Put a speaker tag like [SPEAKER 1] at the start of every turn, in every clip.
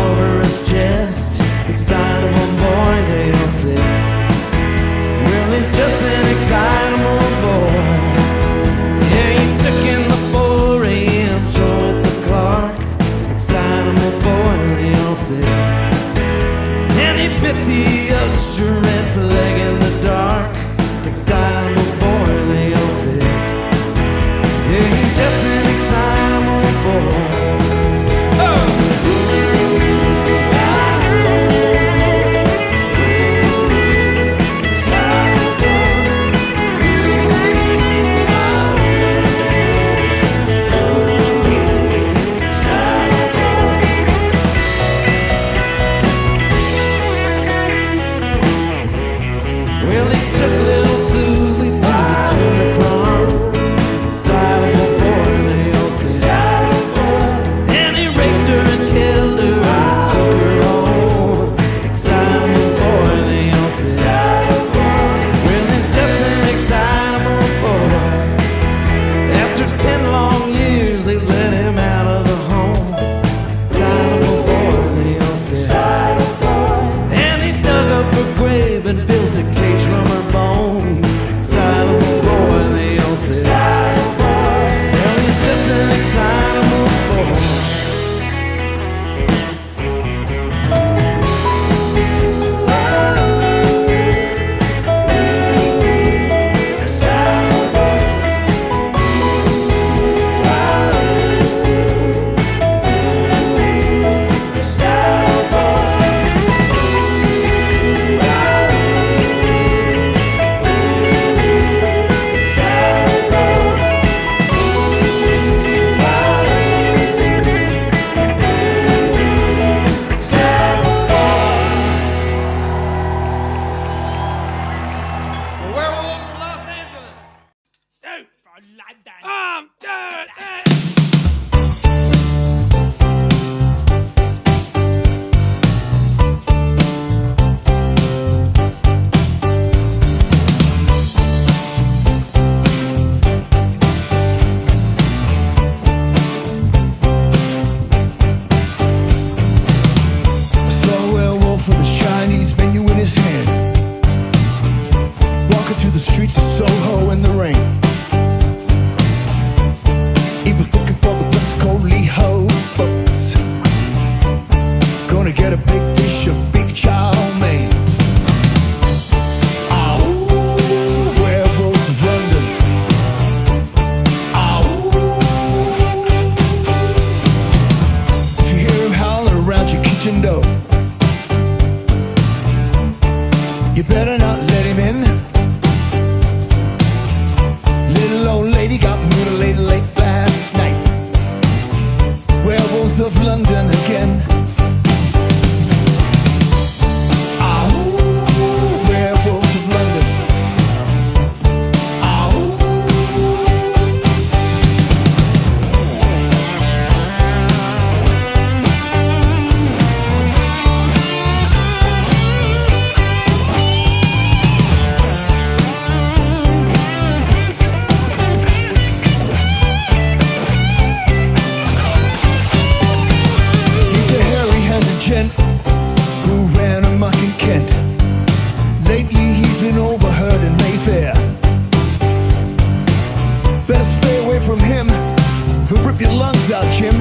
[SPEAKER 1] over his chest. Excitable boy, they all say. Well, he's just an excitable boy. Yeah, he took in the 4 a.m. show at the Clark. Excitable boy, they all say. And he bit the usherette's leg in the dark. Excitable boy, they all say. Yeah, he's just an excitable boy. Well, he took little Susie to the junior prom. Excitable boy, they all say. And he raped her and killed her and took her home. Excitable boy, they all say. Well, he's just an excitable boy. After 10 long years, they let him out of the home. Excitable boy, they all say. And he dug up her grave and built a cage from her bones. Excitable boy, they all say. Well, he's just an excitable boy.
[SPEAKER 2] Werewolves of Los Angeles. Dude, for London.
[SPEAKER 3] Saw a werewolf with a Chinese menu in his hand, walking through the streets of Soho in the rain. He was looking for the place called Lee Ho, folks. Gonna get a big dish of beef chow mein. Oh, werewolves of London. Oh, if you hear him howling around your kitchen door, you better not let him in. Little old lady got mutilated late last night. Werewolves of London again. Oh, werewolves of London. Oh. He's a hairy-handed gent who ran amok in Kent. Lately he's been overheard in Mayfair. Better stay away from him. He'll rip your lungs out, Jim.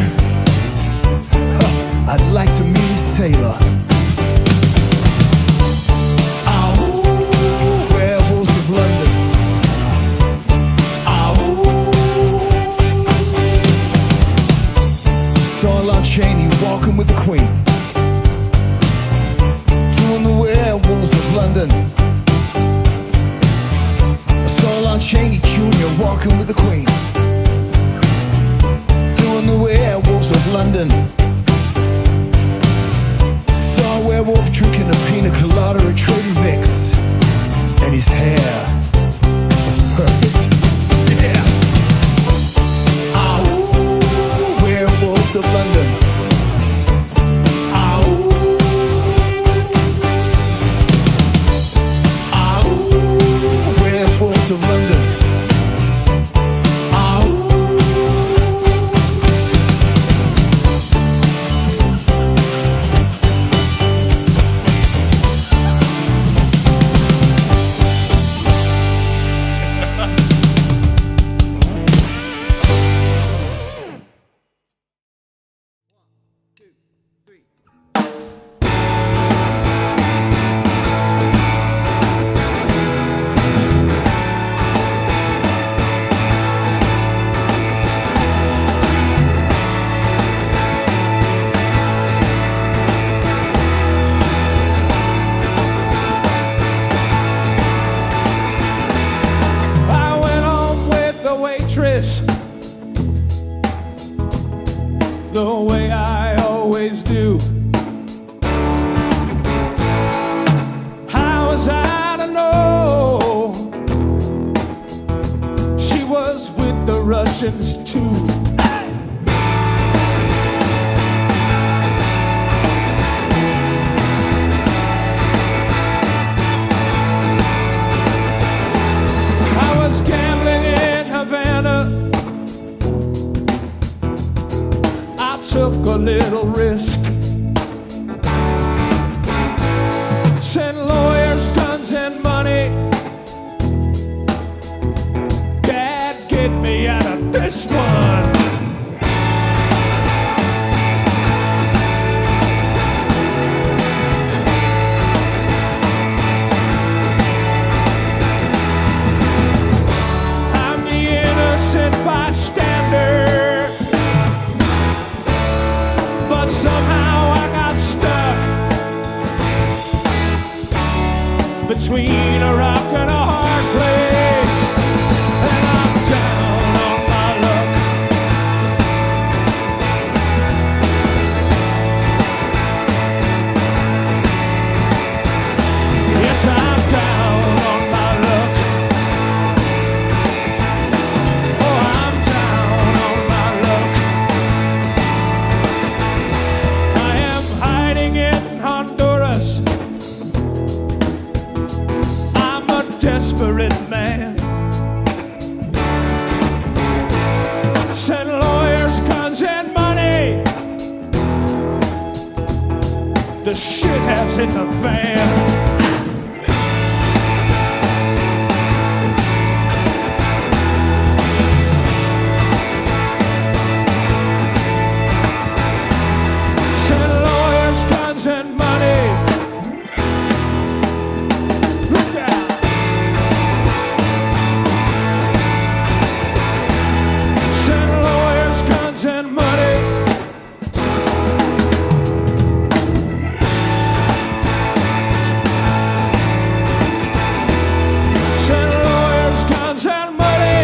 [SPEAKER 3] Huh, I'd like to meet his tailor. Oh, werewolves of London. Oh. Saw Lon Chaney walking with the Queen, doing the werewolves of London. I saw Lon Chaney Jr. walking with the Queen, doing the werewolves of London. Saw a werewolf drinking a pina colada at Trader Vic's, and his hair was perfect. Yeah. Oh, werewolves of London. Oh. Oh, werewolves of London. Oh.
[SPEAKER 1] between a rock and a hard place, and I'm down on my luck. Yes, I'm down on my luck. Oh, I'm down on my luck. I am hiding in Honduras. I'm a desperate man. Send lawyers, guns, and money. The shit has hit the fan. Send lawyers, guns, and money. Look out. Send lawyers, guns, and money. Send lawyers, guns, and money.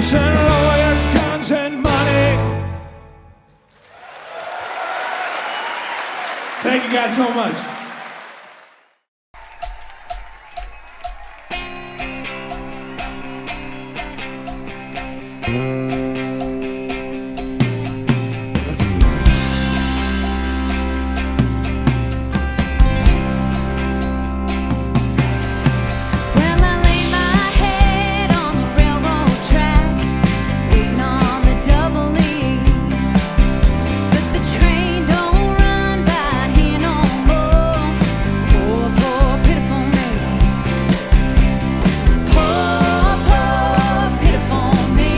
[SPEAKER 1] Send lawyers, guns, and money. Thank you guys so much.
[SPEAKER 4] Well, I lay my head on the railroad track, waiting on the double E. But the train don't run by here no more. Poor, poor, pitiful me. Poor, poor, pitiful me.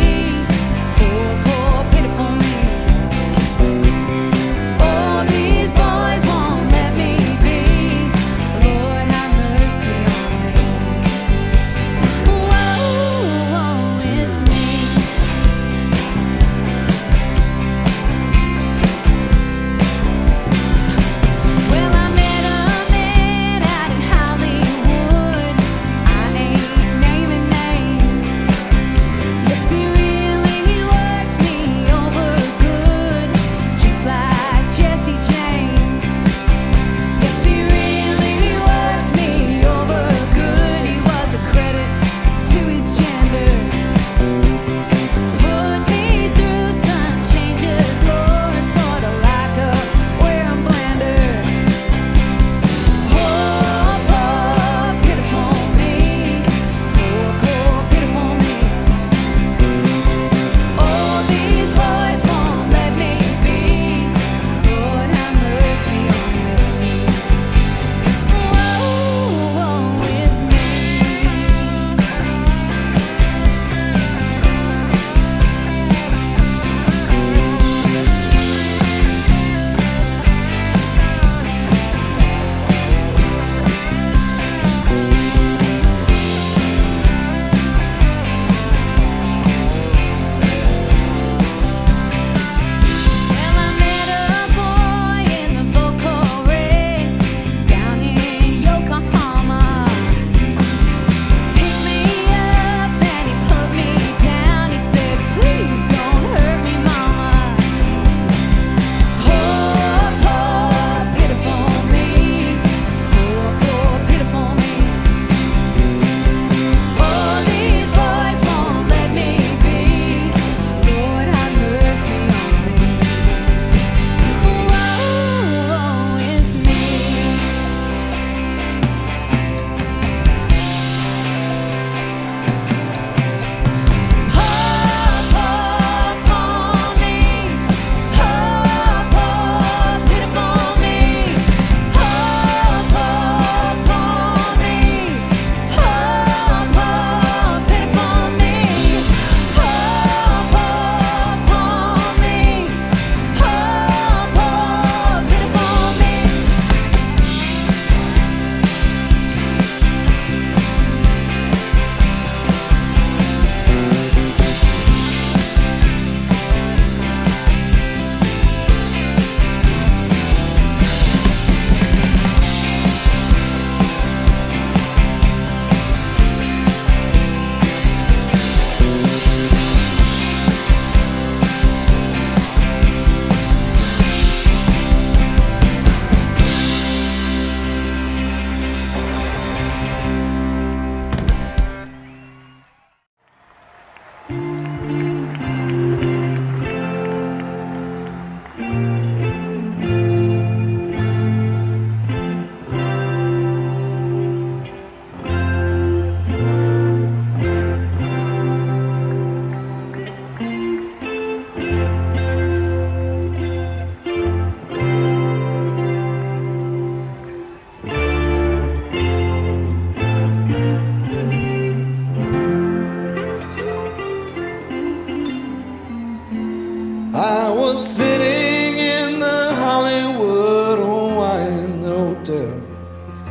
[SPEAKER 1] was sitting in the Hollywood Hawaiian Hotel.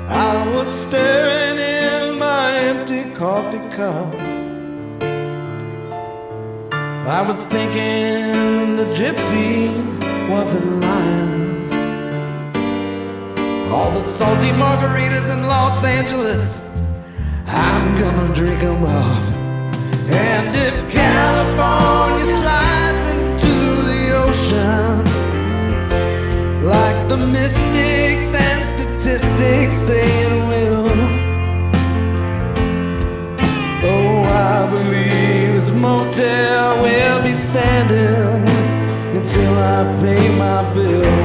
[SPEAKER 1] I was staring in my empty coffee cup. I was thinking the gypsy wasn't lying. All the salty margaritas in Los Angeles, I'm gonna drink them up. And if California slides into the ocean, like the mystics and statistics say it will, oh, I believe this motel will be standing until I pay my bill.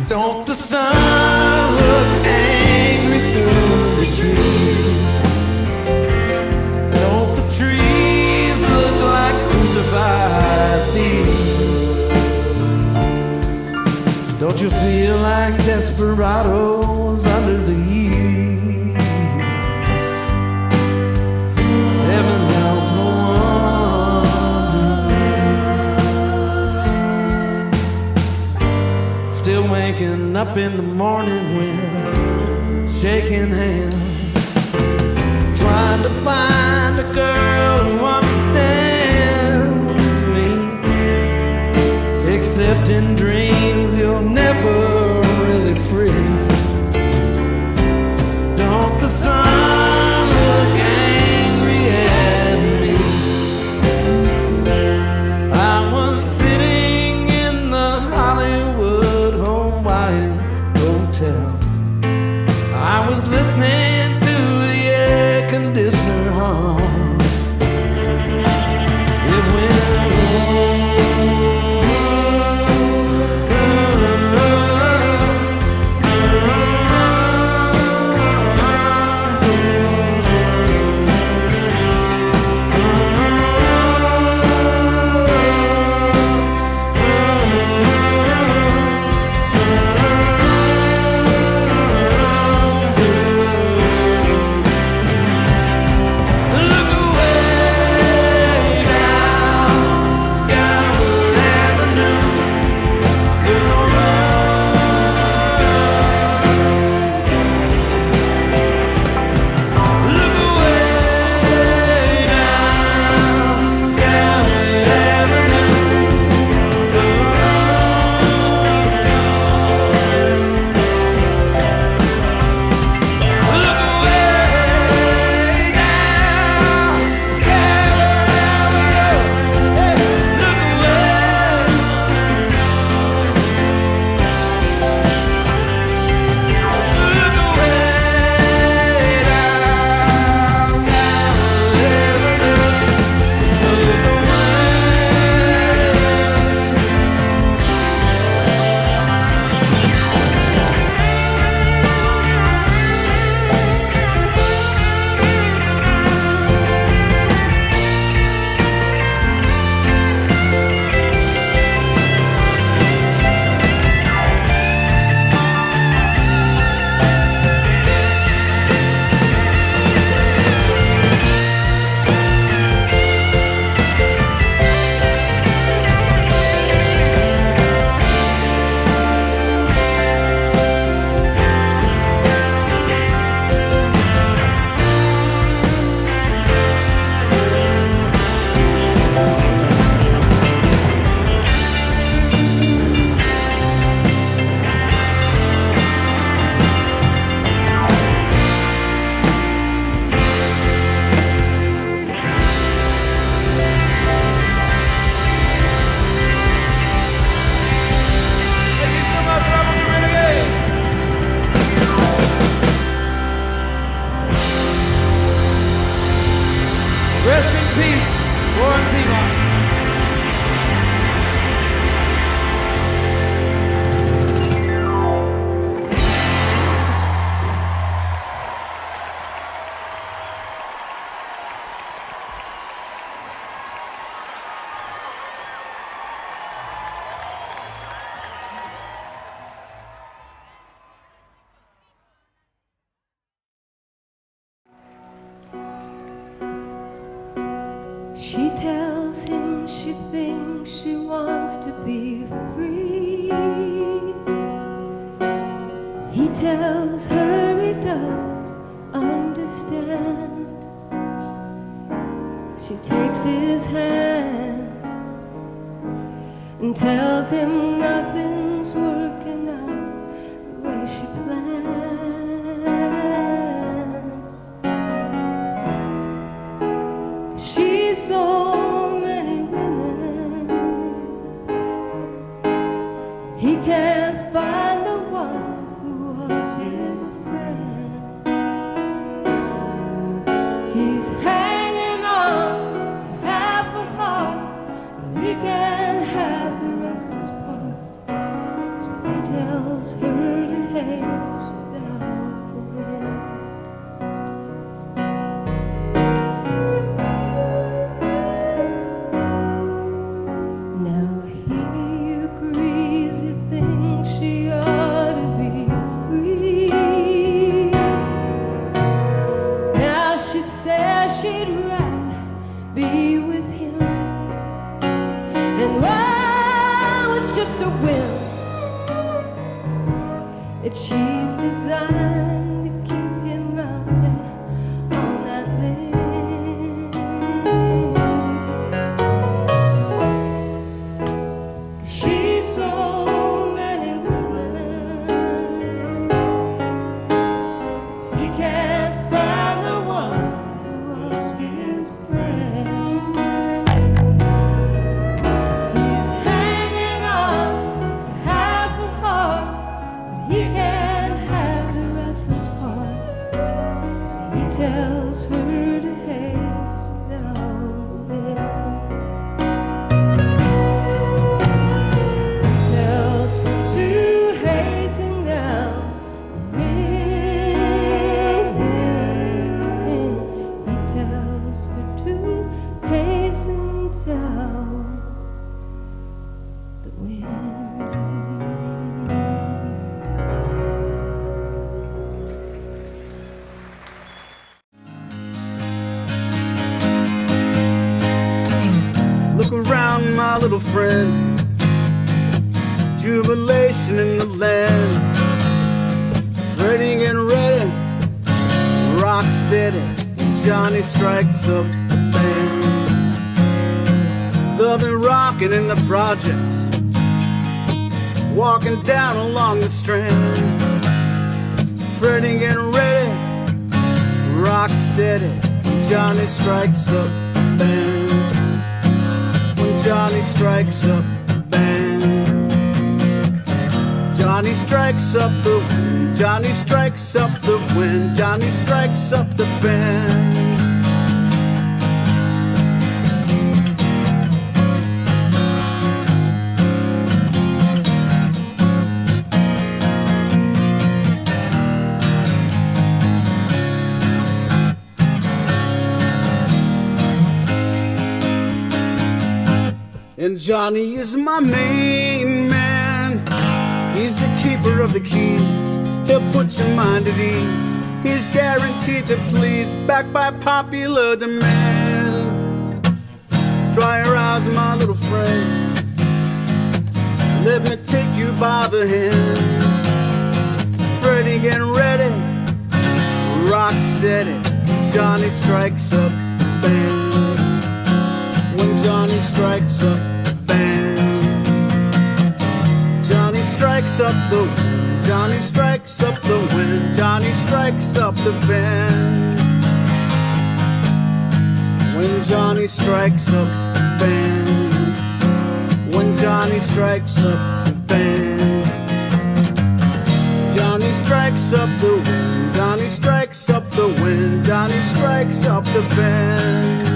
[SPEAKER 1] Don't the sun look angry through the trees? Don't the trees look like crucified thieves? Don't you feel like desperados under the eaves? Heaven help the one. Still waking up in the morning, we're shaking hands, trying to find a girl who understands me. Except in dreams, you're never really free. Don't the sun look angry at me? I was sitting in the Hollywood Hawaiian Hotel. I was listening to the air conditioner hum. It went rest in peace, Warren Zevon.
[SPEAKER 4] She tells him she thinks she wants to be free. He tells her he doesn't understand. She takes his hand and tells him nothing's working out the way she planned. She's so many women, he can't find the one who was his friend. He's hanging on to half a heart, but he can't have the restless part. So he tells her to haste without the wind. Now he agrees, he thinks she ought to be free. Now she says she'd rather be with him. And wow, it's just a whim that she's designed to keep him out there on that limb. She's so many women, he can't find the one who was his friend. He's hanging on to half a heart, but he can't have the restless part. So he tells her to haste without wind. He tells her to hasten down the wind. He tells her to hasten down the wind.
[SPEAKER 1] Look around, my little friend. Jubilation in the land. Freddie getting ready, rock steady. Johnny strikes up the band. They'll be rocking in the projects, walking down along the strand. Freddie getting ready, rock steady. Johnny strikes up the band. When Johnny strikes up the band, Johnny strikes up the wind. Johnny strikes up the wind. Johnny strikes up the band. And Johnny is my main man. He's the keeper of the keys. He'll put your mind at ease. He's guaranteed to please, backed by popular demand. Dry your eyes, my little friend. Let me take you by the hand. Freddie getting ready, rock steady. Johnny strikes up the band. When Johnny strikes up the band, Johnny strikes up the wind. Johnny strikes up the wind. Johnny strikes up the band. When Johnny strikes up the band. When Johnny strikes up the band. Johnny strikes up the wind. Johnny strikes up the wind. Johnny strikes up the band.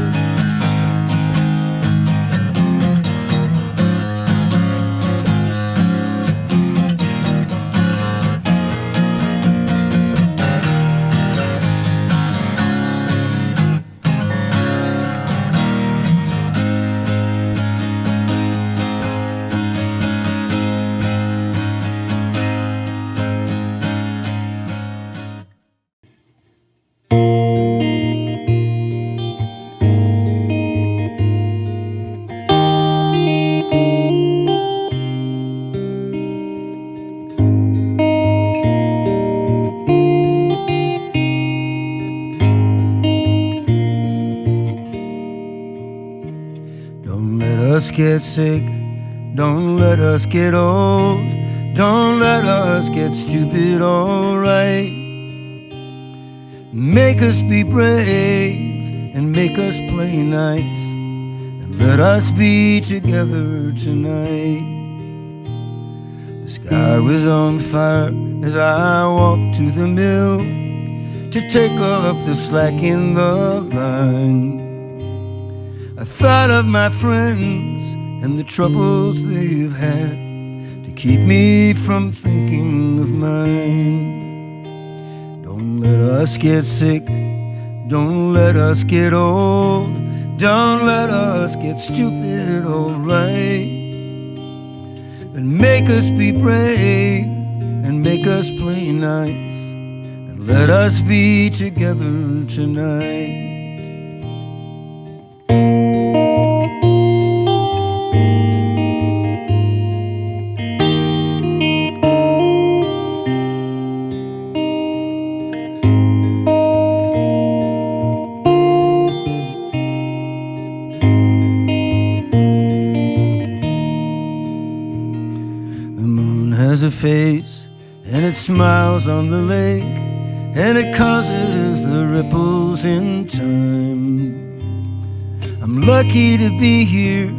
[SPEAKER 3] get sick. Don't let us get old. Don't let us get stupid, alright. Make us be brave and make us play nice, and let us be together tonight. The sky was on fire as I walked to the mill to take up the slack in the line. I thought of my friends and the troubles they've had to keep me from thinking of mine. Don't let us get sick, don't let us get old, don't let us get stupid, alright. And make us be brave and make us play nice, and let us be together tonight. Has a face and it smiles on the lake, and it causes the ripples in time. I'm lucky to be here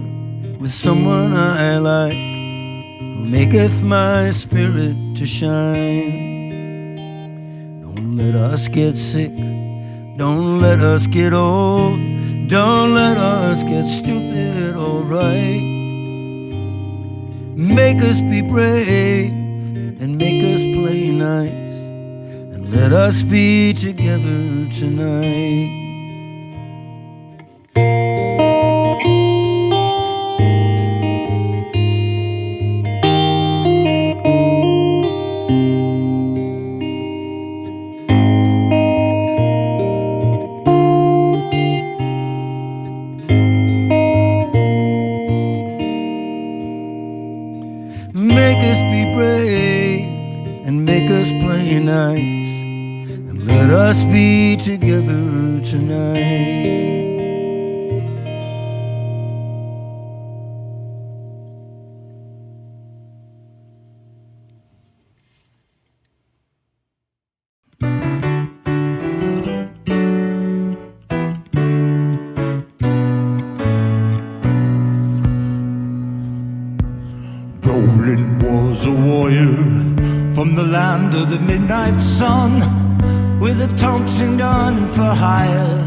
[SPEAKER 3] with someone I like, who maketh my spirit to shine. Don't let us get sick, don't let us get old, don't let us get stupid, alright. Make us be brave and make us play nice, and let us be together tonight. Make us be brave and make us play nice, and let us be together tonight.
[SPEAKER 5] Roland was a warrior from the land of the midnight sun, with a Thompson gun for hire,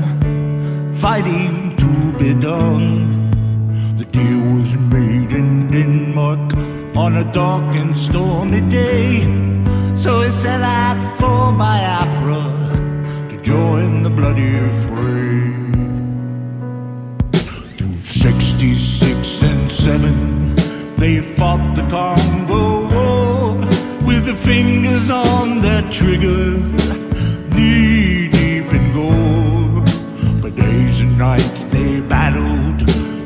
[SPEAKER 5] fighting to be done. The deal was made in Denmark on a dark and stormy day, so he set out for Biafra to join the bloody fray. Through 66 and 7 they fought the Congo War, with their fingers on their triggers, knee deep in gore. For days and nights they battled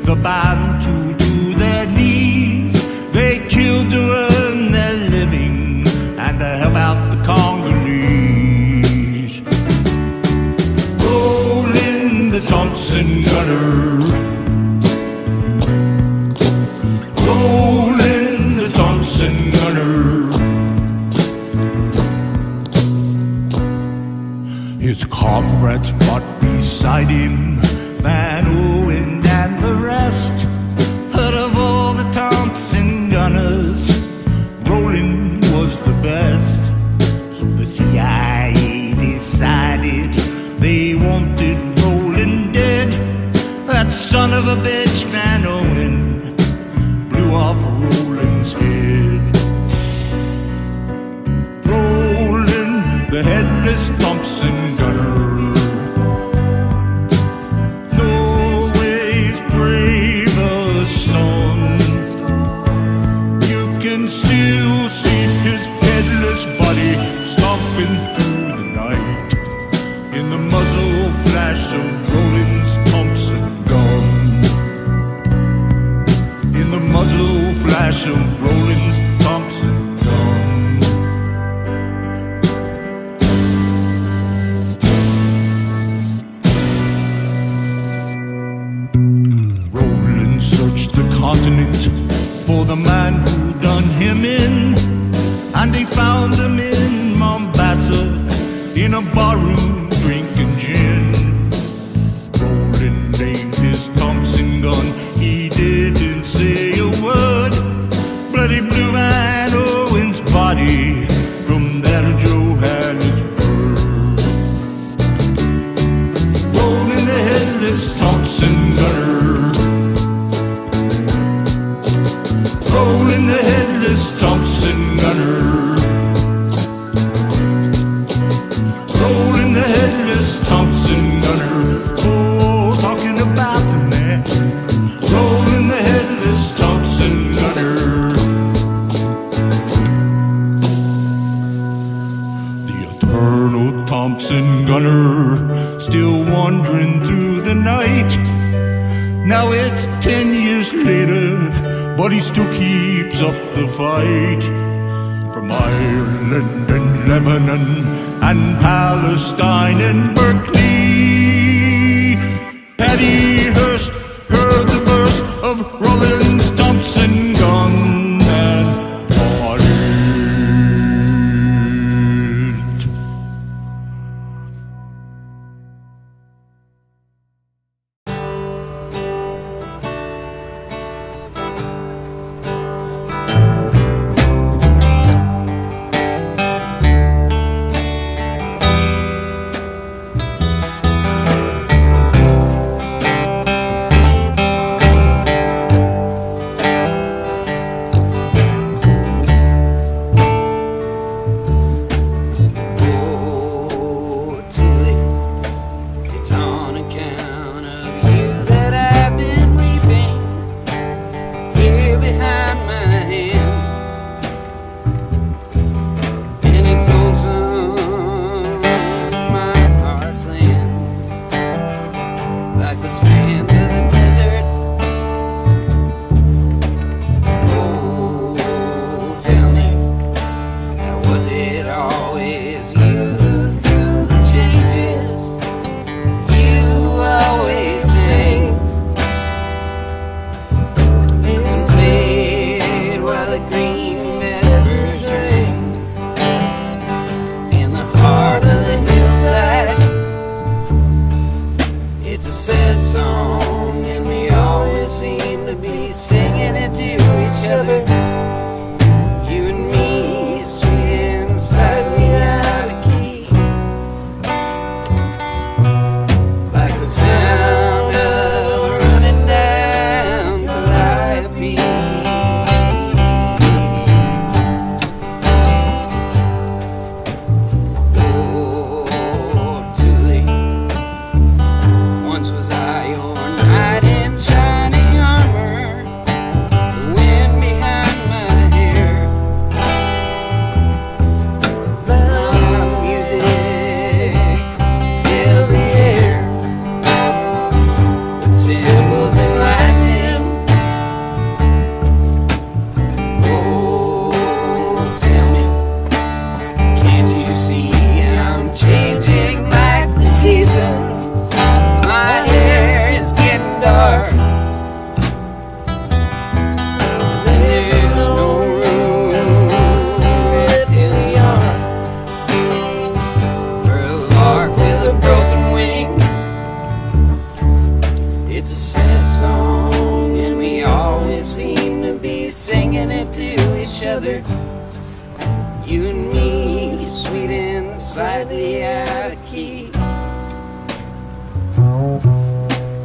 [SPEAKER 5] the Bantu to their knees. They killed to earn their living and to help out the Congolese. Rolling the Thompson gunner, rolling the Thompson gunner. His comrades fought beside him, Van Owen and the rest. Heard of all the Thompson gunners, Roland was the best. So the CIA decided they wanted Roland dead. That son of a bitch, Van Owen, off Roland's head. Roland, the headless Thompson gunner, Norway's bravest son. You can still see his headless body stomping through the night in the muzzle flash of Roland's Thompson gun. In the muzzle flash of Roland's Thompson gun. Roland searched the continent barroom drinking gin. Roland named his Thompson gun, he didn't say a word. Bloody Blue Van Owen's body, from that Johannesburg. Rolling the headless Thompson gunner, rolling the headless Thompson gunner, rolling the headless Thompson gunner. Oh, talking about the man, rolling the headless Thompson gunner. The eternal Thompson gunner, still wandering through the night. Now it's 10 years later, but he still keeps up the fight. From Ireland and Lebanon and Palestine and Berkeley, Paddy Hearst heard the burst of Rollins Thompson gun and bought it.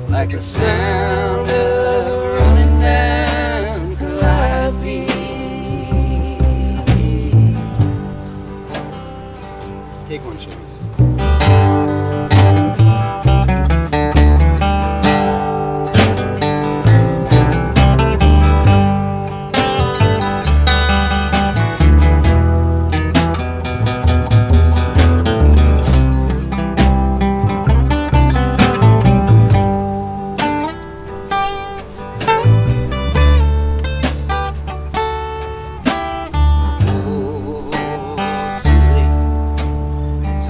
[SPEAKER 1] Like the sound of running down Calliope. Take one, Chase.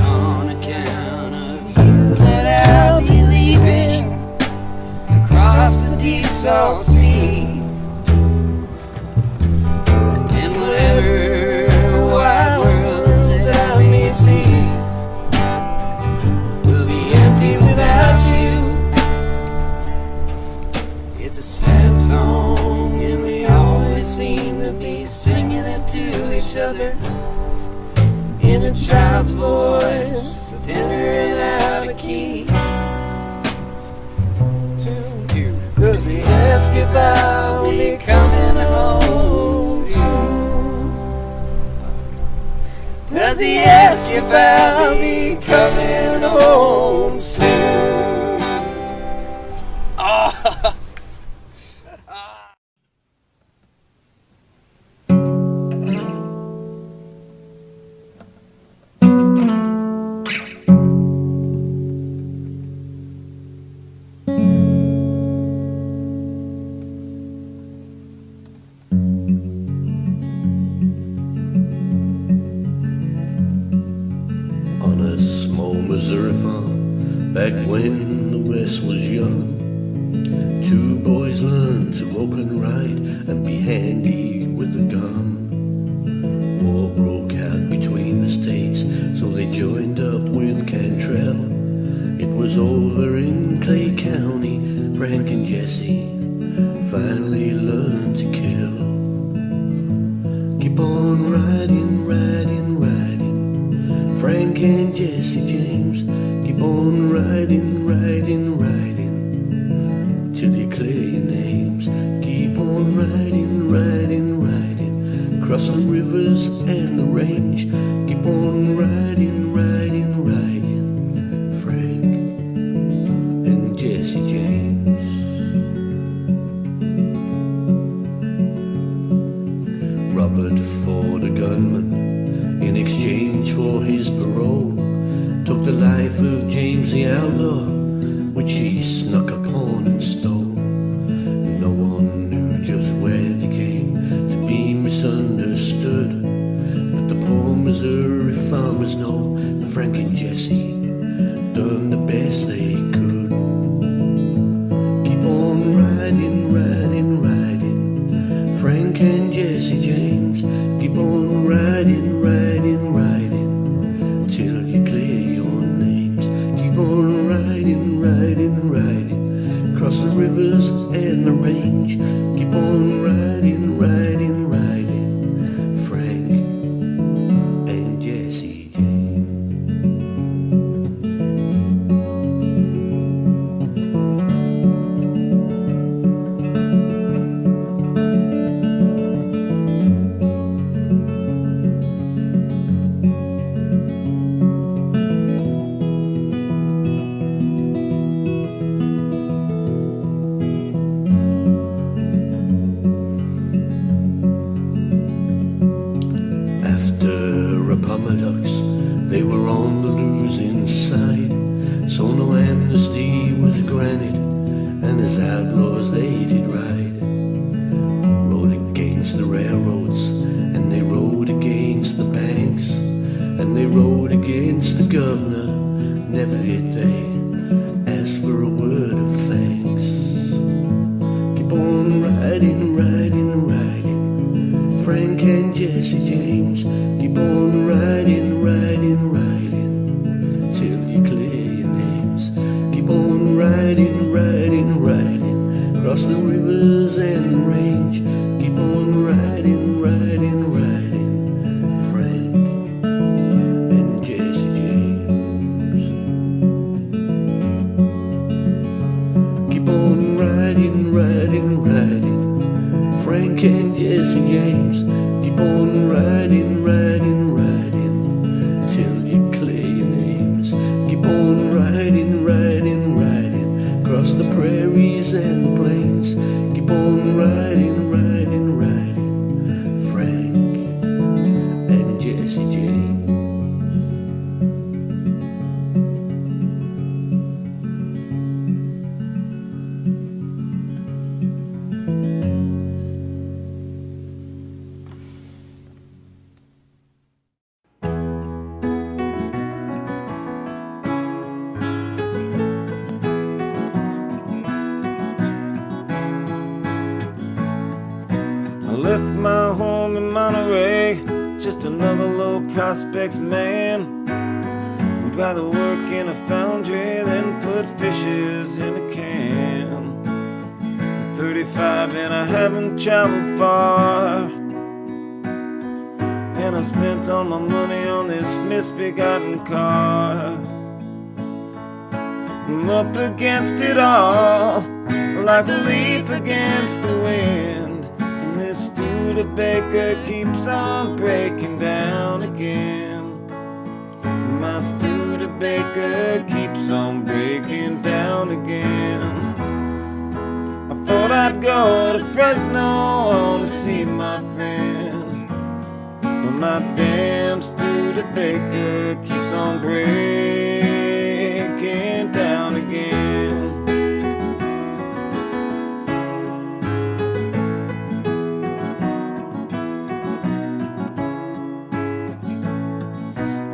[SPEAKER 4] On a
[SPEAKER 6] valley coming home soon.
[SPEAKER 7] On a small Missouri farm, back when the West was young, two boys learned to open right and be handy with a gun. War broke out between the states, so they joined up with Cantrell. It was over in Clay County, Frank and Jesse finally learned to kill. Keep on riding, riding, riding, Frank and Jesse James. Keep on riding, riding, riding, till you clear your names. Keep on riding, riding, riding, across the rivers and the range. Keep on riding, riding, riding, Frank and Jesse James. Robert Ford, a gunman, in exchange for his parole, took the life of James the outlaw, which he snuck upon and stole. No one knew just where they came to be misunderstood, but the poor Missouri farmers know that Frank and Jesse done the best they could. Keep on riding, riding, riding, Frank and Jesse James. Keep on riding, riding, riding, till you clear your names. Keep on riding, riding, riding, across the rivers and the range. Keep on riding, riding, riding, Frank and Jesse James. After Appomattox, they were on the losing side, so no amnesty was granted, and as outlaws they did ride. Rode against the railroads, and they rode against the banks, and they rode against the governor. Never did they ask for a word of thanks. Keep on riding, riding, riding, Frank and Jesse James. Keep on riding, riding, riding, till you clear your names. Keep on riding, riding, riding, across the rivers and the range. Keep on riding, riding, riding, Frank and Jesse James. Keep on riding, riding, riding, Frank and Jesse James. Keep on riding, riding, riding, till you clear your names. Keep on riding, riding, riding, across the prairies and the plains. Keep on riding, riding, riding, Frank and Jesse James.
[SPEAKER 6] I left my home in Monterey, just another low prospects man who'd rather work in a foundry than put fishes in a can. I'm 35 and I haven't traveled far, and I spent all my money on this misbegotten car. I'm up against it all, like a leaf against the wind, and this Studebaker keeps on breaking down again. My Studebaker keeps on breaking down again. I thought I'd go to Fresno to see my friend, but my damn Studebaker keeps on breaking down again.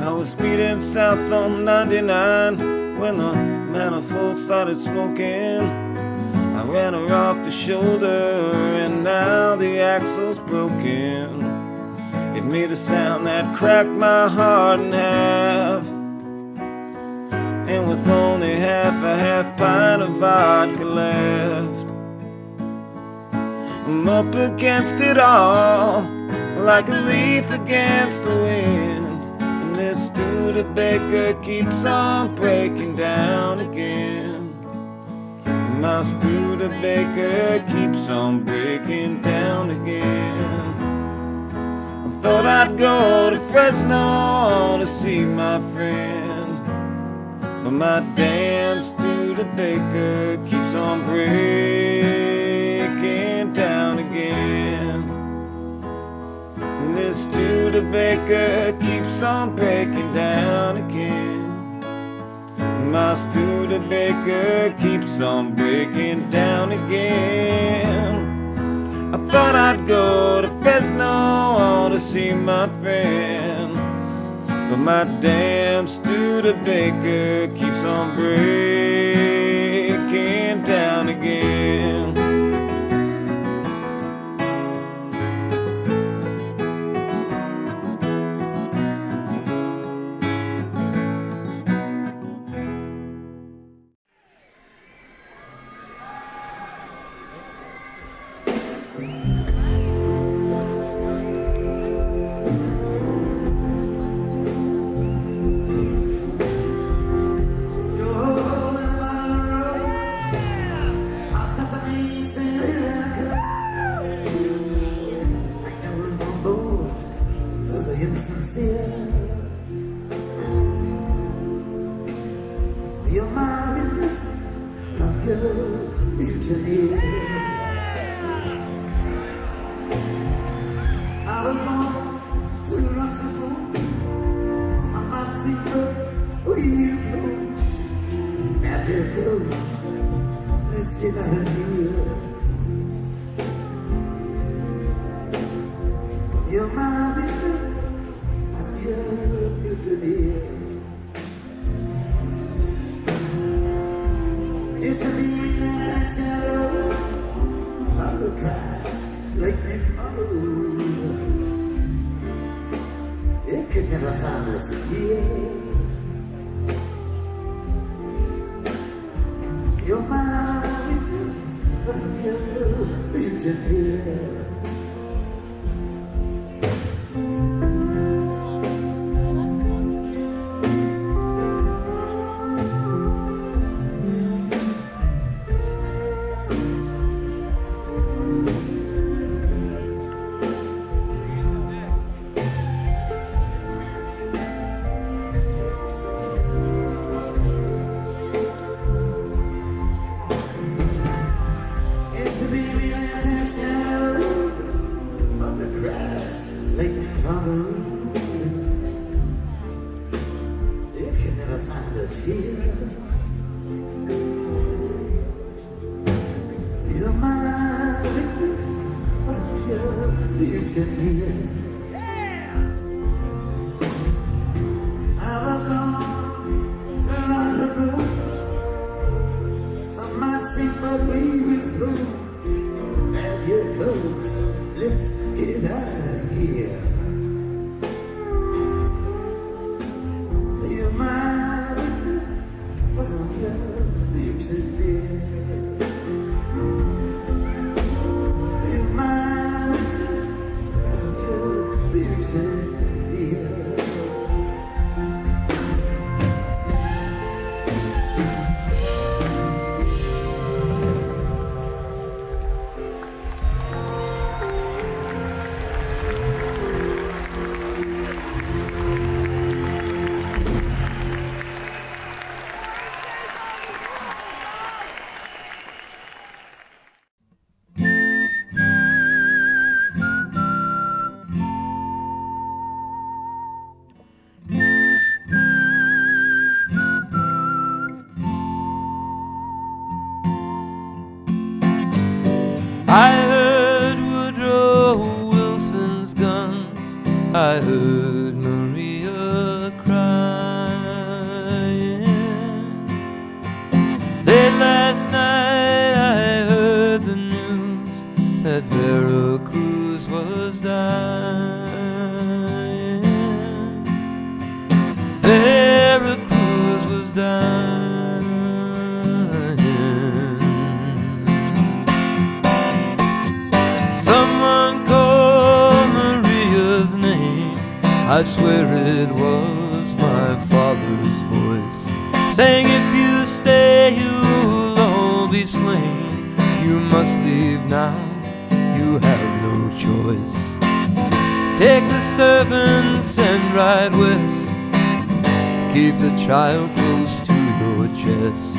[SPEAKER 6] I was speeding south on 99 when the manifold started smoking. I ran her off the shoulder and now the axle's broken. It made a sound that cracked my heart in half, and with only a half pint of vodka left, I'm up against it all like a leaf against the wind, and this Studebaker keeps on breaking down again. My Studebaker keeps on breaking down again. I thought I'd go to Fresno to see my friend, but my damn Studebaker keeps on breaking down again. And this Studebaker keeps on breaking down again. My Studebaker keeps on breaking down again. I thought I'd go to Fresno to see my friend, but my damn Studebaker keeps on breaking down again.
[SPEAKER 8] You're my witness of your mutiny. I was born to rock the boat. Some might see, but we float. Grab your coat, let's get out of here. You're my witness of your mutiny. Used to be that shadow from the crashed lightning followed. It could never find us here. You're my witness of your mutiny. It can never find us here. You're my witness of your mutiny. I was born to run the boat. Some might sink, but we will float. Grab your coat, let's get out of here. You're my witness of your mutiny. You're my witness of your mutiny.
[SPEAKER 1] I swear it was my father's voice, saying if you stay you'll all be slain. You must leave now, you have no choice. Take the servants and ride west. Keep the child close to your chest.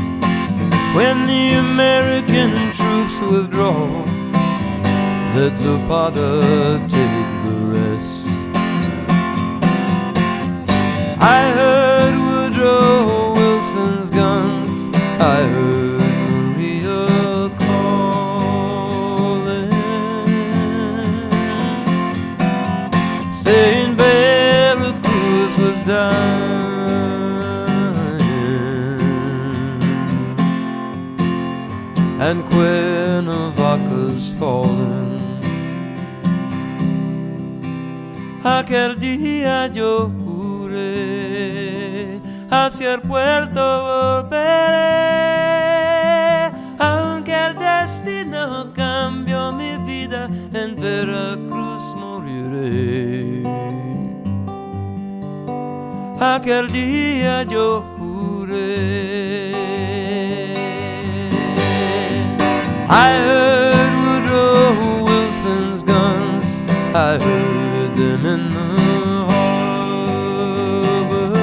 [SPEAKER 1] When the American troops withdraw, let Zapata take the rest. I heard Woodrow Wilson's guns, I heard Maria calling, saying Veracruz was dying and Cuernavaca's fallen. Aquel día yo juré, hacia el puerto volveré, aunque el destino cambió mi vida, en Veracruz moriré. Aquel día yo juré. I heard Woodrow Wilson's guns, I heard them in the harbor,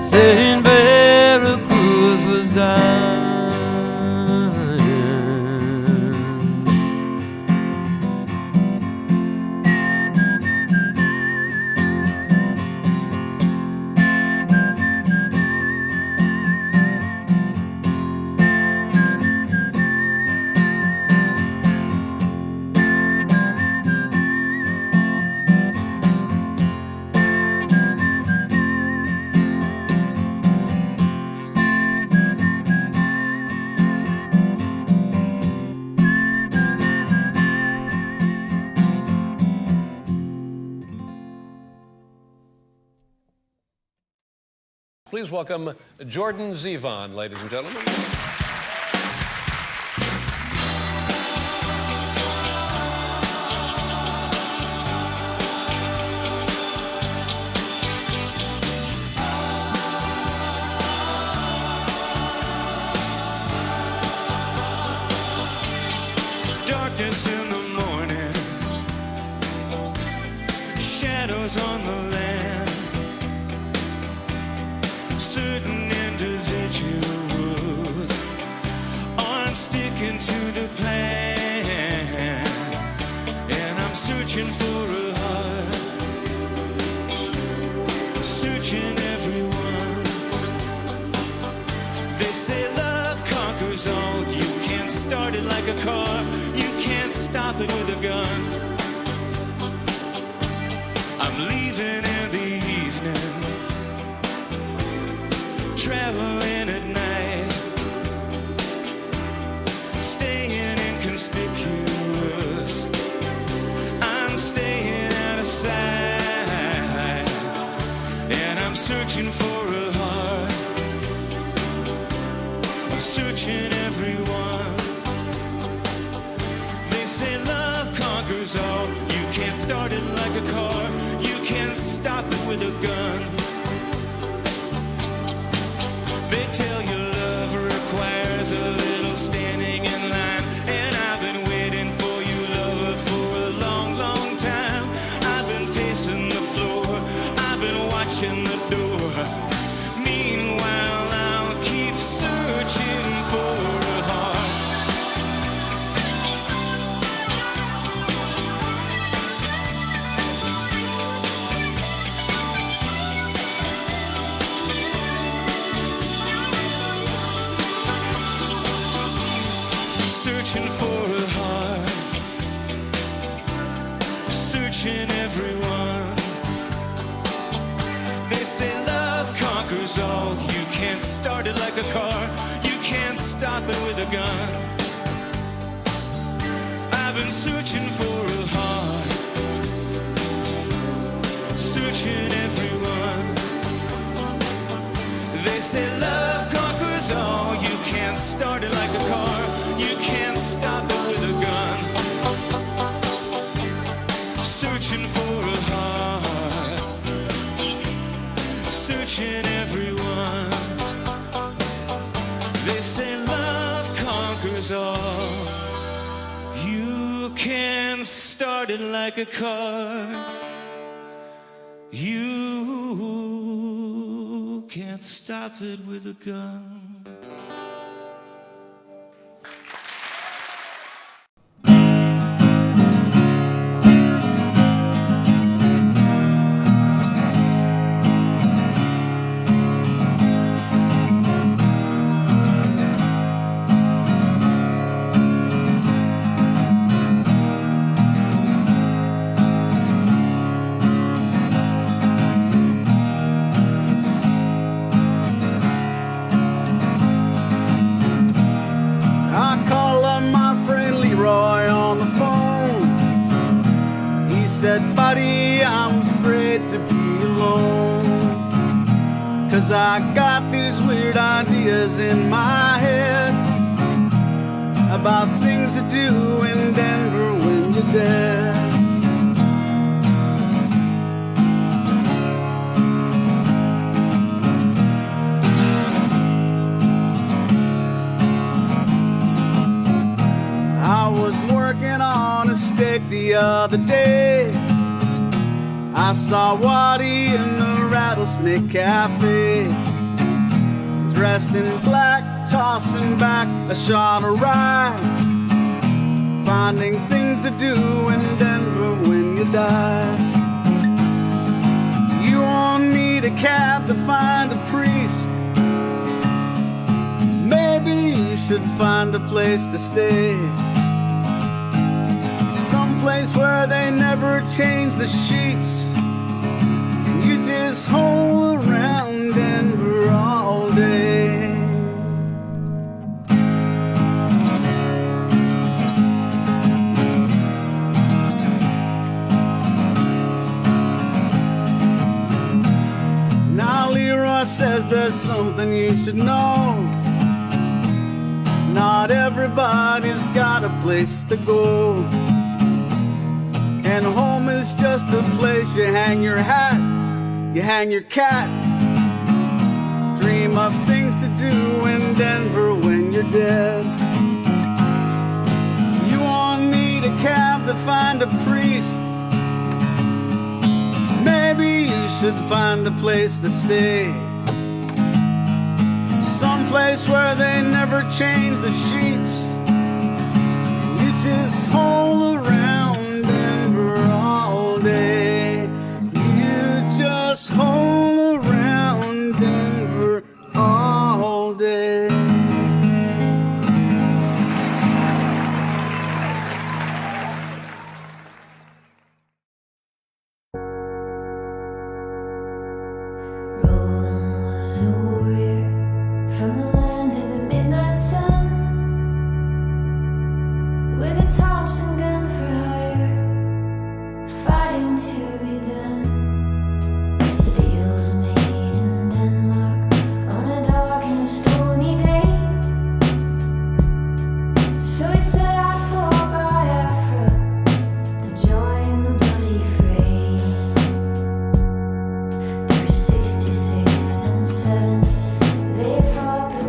[SPEAKER 1] saying Veracruz was dying.
[SPEAKER 9] Please welcome Jordan Zevon, ladies and gentlemen.
[SPEAKER 10] Darkness in the morning, shadows on the land. Certain individuals aren't sticking to the plan, and I'm searching for a heart, searching everyone. They say love conquers all. You can't start it like a car, you can't stop it with a gun. I'm leaving in the evening, traveling at night, staying inconspicuous. I'm staying out of sight, and I'm searching for a heart, I'm searching everyone. They say love conquers all. You can't start it like a car, you can't stop it with a gun. They tell you love requires a little standing in line, and I've been waiting for you, lover, for a long, long time. I've been pacing the floor, I've been watching the door. Meanwhile, I'll keep searching for a heart. Searching for a heart, searching everyone. They say love conquers all. You can't start it like a car, you can't stop it with a gun. I've been searching for a heart, searching everyone. They say love conquers all. You can't start it like a car, you can't stop it with a gun. searching everyone. They say love conquers all. You can start it like a car. You can't stop it with a gun.
[SPEAKER 11] Buddy, I'm afraid to be alone, 'cause I got these weird ideas in my head about things to do in Denver when you're dead. I was working on a steak the other day. I saw Waddy in the Rattlesnake Cafe, dressed in black, tossing back a shot of rye, finding things to do in Denver when you die. You won't need a cab to find a priest. Maybe you should find a place to stay, someplace where they never change the sheets. You just hole around Denver all day. Now Leroy says there's something you should know. Not everybody's got a place to go, and home is just a place you hang your hat, you hang your cat, dream of things to do in Denver when you're dead. You won't need a cab to find a priest. Maybe you should find a place to stay, someplace where they never change the sheets. You just hole around Denver all day. You just hole around Denver all day.
[SPEAKER 4] Roland was a warrior from the land of the midnight sun, with a Thompson gun for hire, fighting to be done. The deal was made in Denmark on a dark and stormy day, so he set out for Biafra to join the bloody fray. Through 66 and 7 they fought the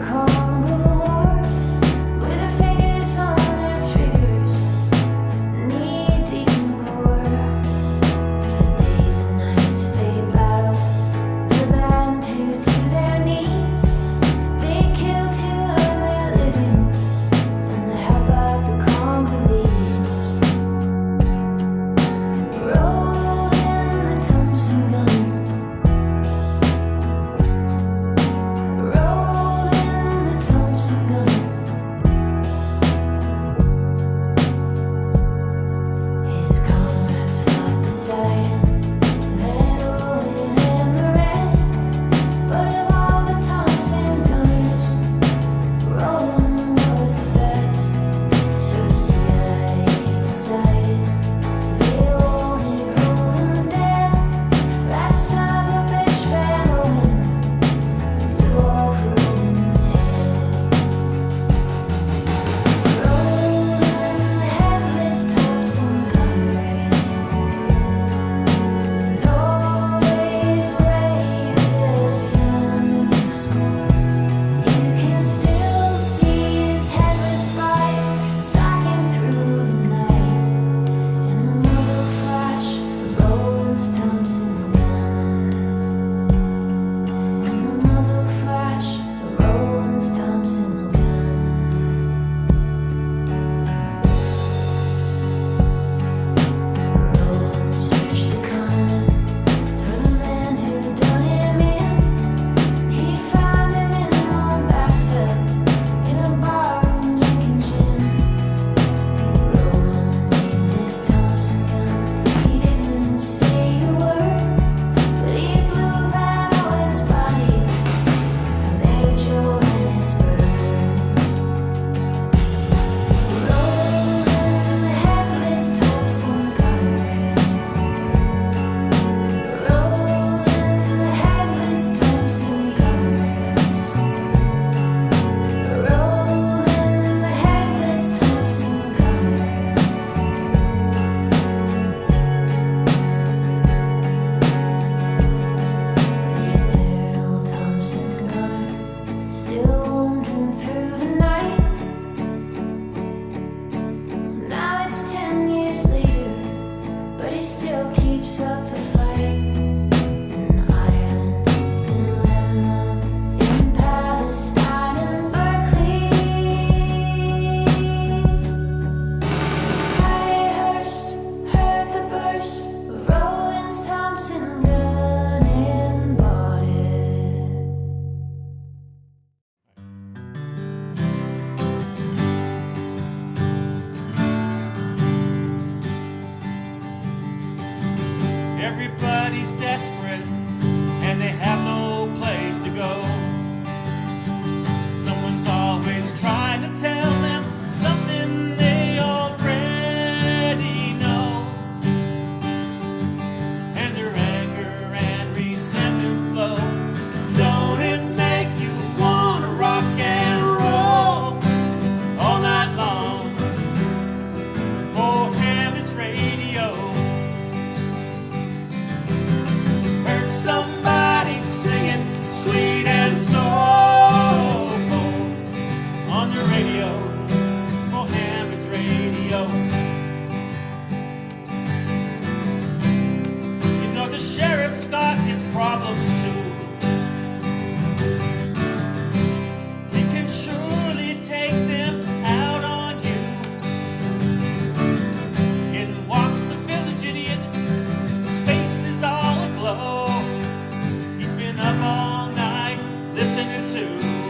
[SPEAKER 10] up all night listening to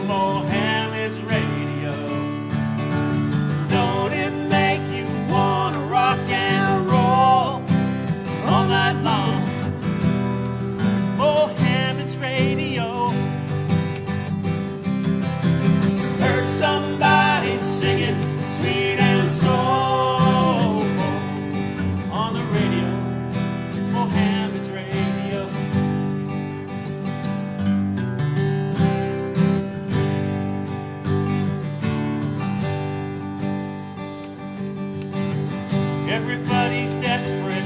[SPEAKER 10] Mohammed's radio. Don't it make you wanna rock and roll all night long? Mohammed's radio. Heard somebody singing sweet and soulful on the radio. Mohammed's radio. Everybody's desperate,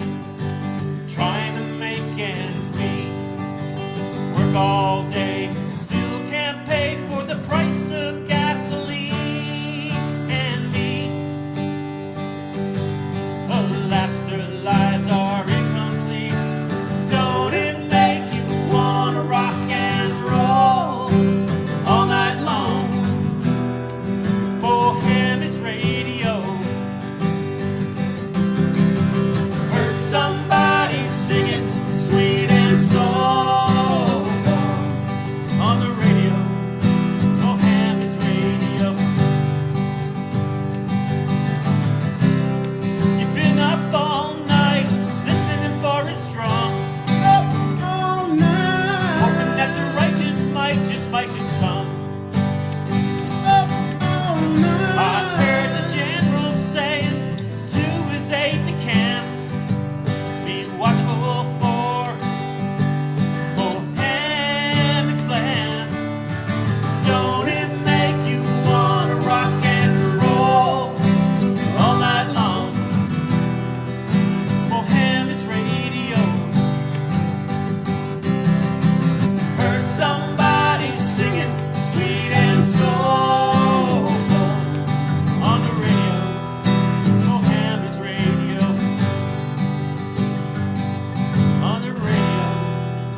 [SPEAKER 10] trying to make ends meet. Work all day, still can't pay for the price of gasoline and meat. Alas, their lives are incomplete. Don't it make you wanna rock and roll all night long? Mohammed's radio. Heard somebody singing sweet and soulful on the radio. Mohammed's radio. You've been up all night listening for his drum,
[SPEAKER 11] Up all night.
[SPEAKER 10] hoping that the righteous might just come.
[SPEAKER 11] Up all night.
[SPEAKER 10] I heard the general saying to his aide de camp, be watchful for Mohammed's land. Don't it make you wanna rock and roll all night long? Mohammed's radio. Heard somebody singing sweet and soulful on the radio. Mohammed's radio. On the radio.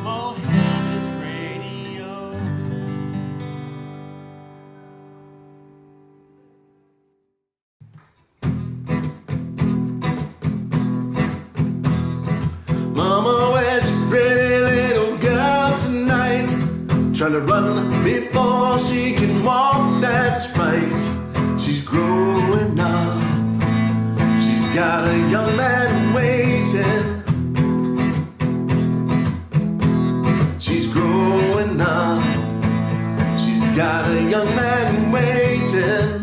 [SPEAKER 10] Mohammed's radio.
[SPEAKER 3] Mama, where's your pretty little girl tonight? Trying to run before she can walk, that's right. She's growing up. She's got a young man waiting. She's growing up. She's got a young man waiting.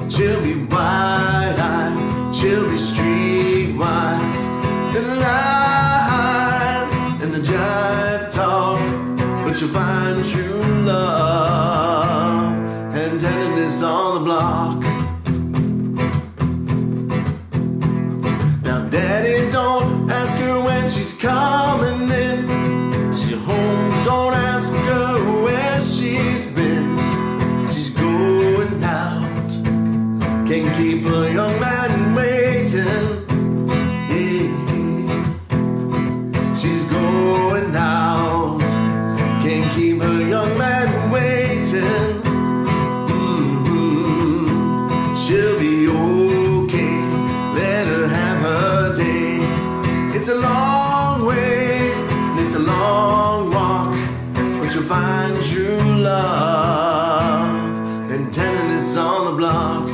[SPEAKER 3] She'll be wide-eyed, she'll be streetwise, to the lies and the jive talk, but you'll find true love and tenderness on the block. Now, Daddy, don't ask her when she's coming in. She's home, don't ask her where she's been. She's going out. Can't keep a young man waiting. Yeah. She's going out. Can't keep a young man waiting. She'll be okay. Let her have her day. It's a long way and it's a long walk, but you'll find true love and tenderness on the block.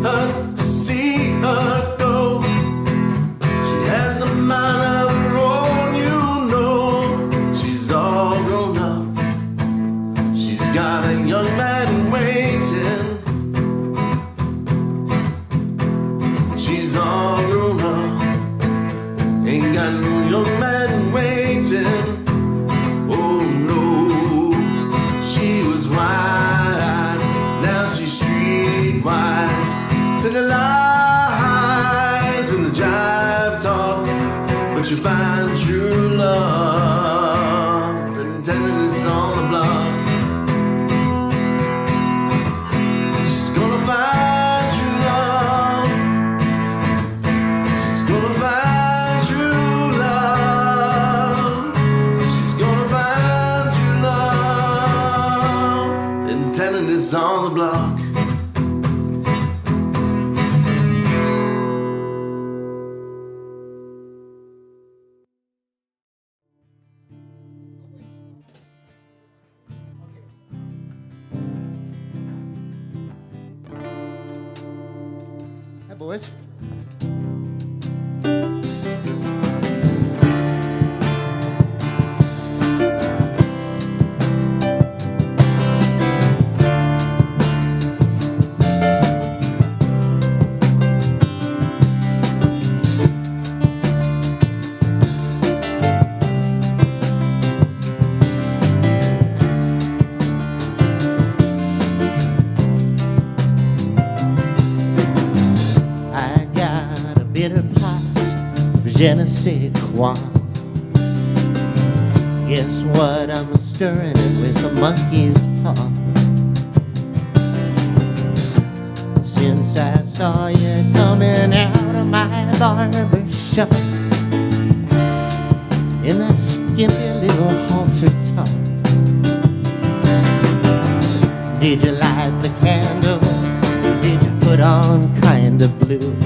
[SPEAKER 3] Hurts to see her go. She has a mind of her own, you know. She's all grown up. She's got a young man waiting. She's all grown up. Ain't got no young man waiting. Oh no, she was wide-eyed. Now she's streetwise. To the lies and the jive talk, but you find true love and tenderness on the block. She's gonna find
[SPEAKER 12] boys. I got a bitter pot, je ne sais quoi. Guess what? I'm stirring it with a monkey's paw. Since I saw you coming out of my barber shop in that skimpy little halter top, did you light the candles? Did you put on kind of blue?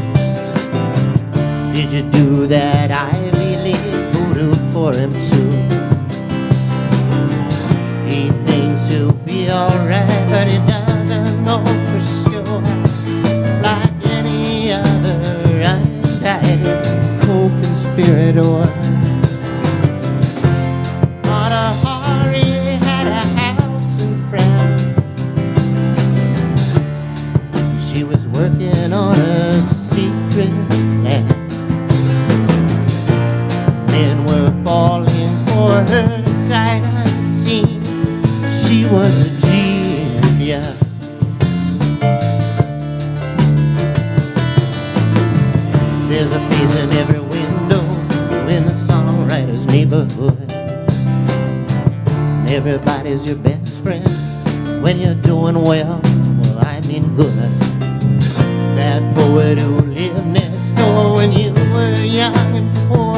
[SPEAKER 12] Did you do that Ivy League voodoo for him too? He thinks he'll be alright, but he doesn't know for sure. Like any other unindicted co-conspirator. Mata Hari had a house in France. She was working on a secret land. Men were falling for her sight unseen. She was a genius. There's a face in every window in the songwriter's neighborhood. And everybody's your best friend when you're doing well, I mean good. That poet who lived next door when you were young and poor,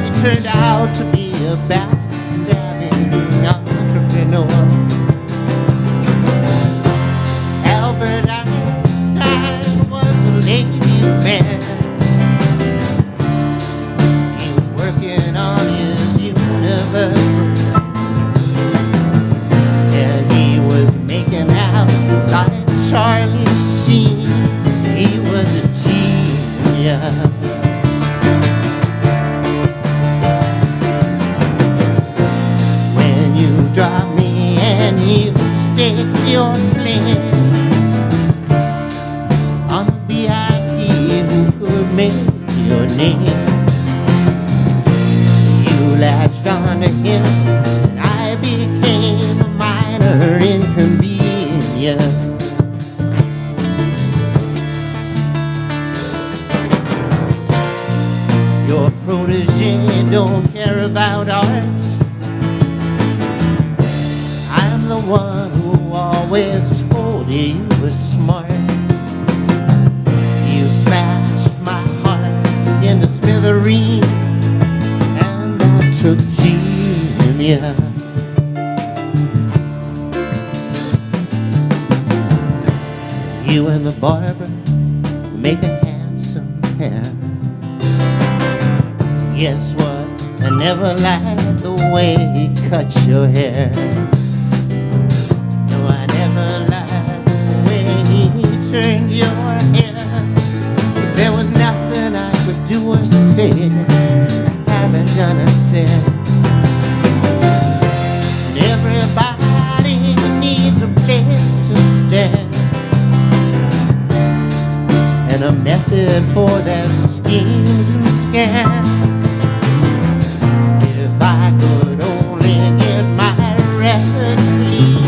[SPEAKER 12] he turned out to be a backstabbing entrepreneur. Albert Einstein was a ladies' man. He was working on his universe, and he was making out like Charlie Sheen. He was a genius. When you drop me and you stick your flame on the VIP who could make your name, you latched onto him and I became a minor inconvenience. Your protege don't care about art. I'm the one who always told you you were smart. You smashed my heart into smithereens, and that took genius. You and the barber make a handsome pair. Guess what? I never liked the way he cut your hair. No, I never liked the way he turned your hair. But there was nothing I could do or say I haven't done or said. And everybody needs a place to stand and a method for their schemes and scams. If I could only get my record clean,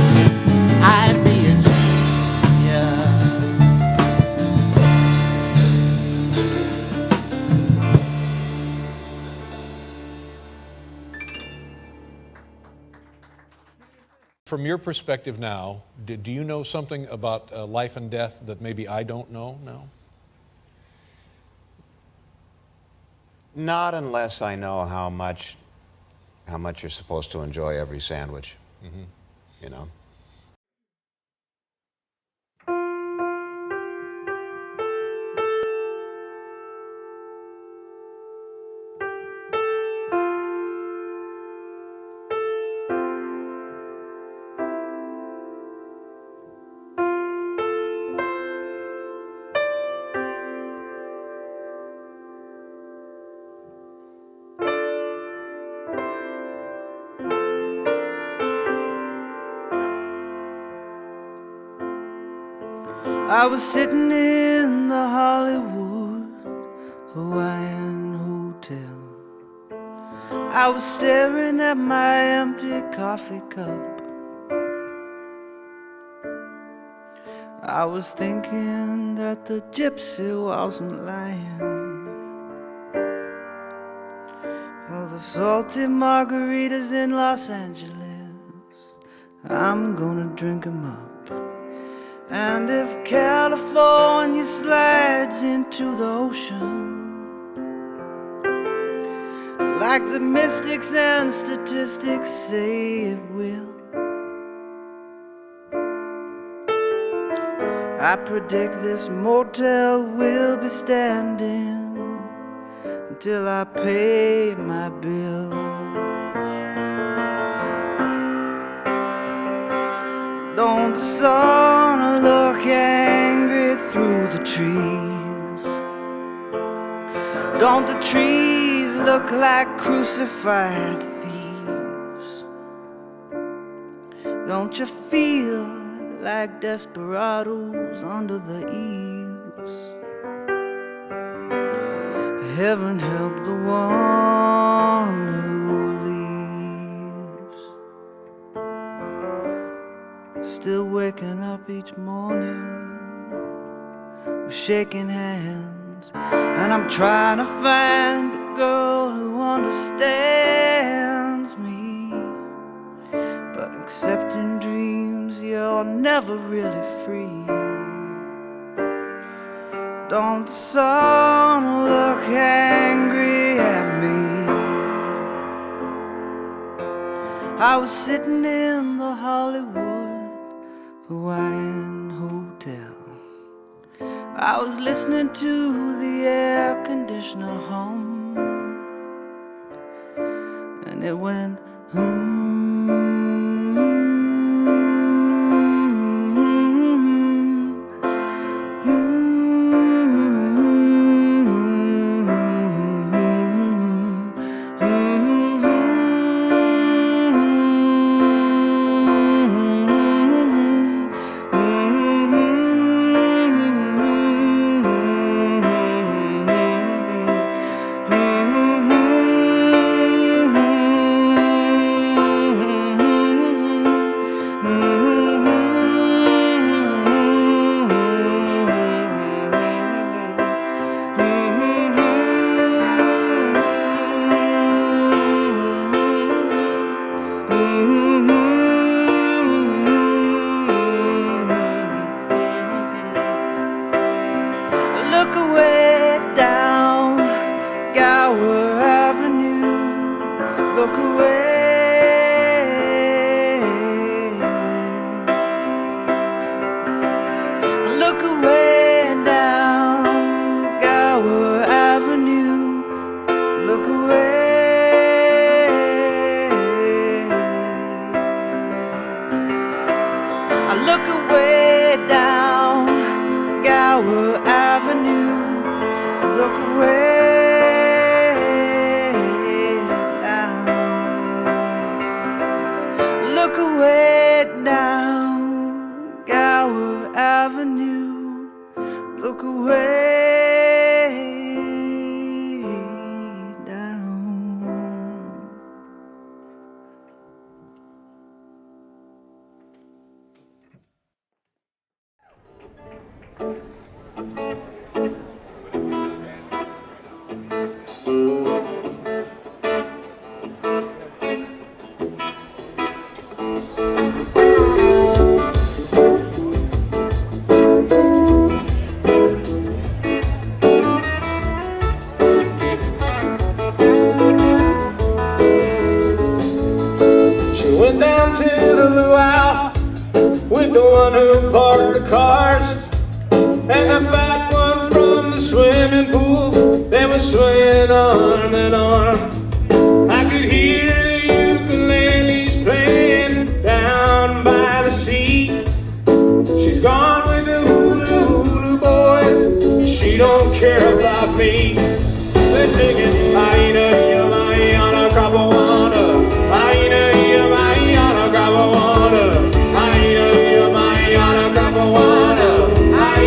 [SPEAKER 12] I'd be a genius.
[SPEAKER 9] From your perspective now, do you know something about life and death that maybe I don't know now?
[SPEAKER 13] Not unless I know how much you're supposed to enjoy every sandwich.
[SPEAKER 9] Mm-hmm.
[SPEAKER 13] You know?
[SPEAKER 1] I was sitting in the Hollywood Hawaiian hotel. I was staring at my empty coffee cup. I was thinking that the gypsy wasn't lying. Oh, the salty margaritas in Los Angeles, I'm gonna drink 'em up. And if California slides into the ocean, like the mystics and statistics say it will, I predict this motel will be standing until I pay my bill. Don't the sun look angry through the trees? Don't the trees look like crucified thieves? Don't you feel like desperados under the eaves? Heaven help the one who leaves, still waking up each morning with shaking hands. And I'm trying to find a girl who understands me, but accepting dreams, you're never really free. Don't the sun look angry at me? I was sitting in the Hollywood Hawaiian hotel. I was listening to the air conditioner hum, and it went look away down Gower Avenue, look away, look away down Gower Avenue, look away. I look away down Gower Avenue, look away down, look away down Gower Avenue, look away down.
[SPEAKER 6] She went down to the luau with the one who parked the cars, and the fat one from the swimming pool. They were swaying arm in arm. I could hear the ukuleles playing down by the sea. She's gone with the hula hula boys. She don't care about me. They're singing Aina ia mai ana kapawana, Aina ia mai ana kapawana, Aina ia mai ana kapawana, Aina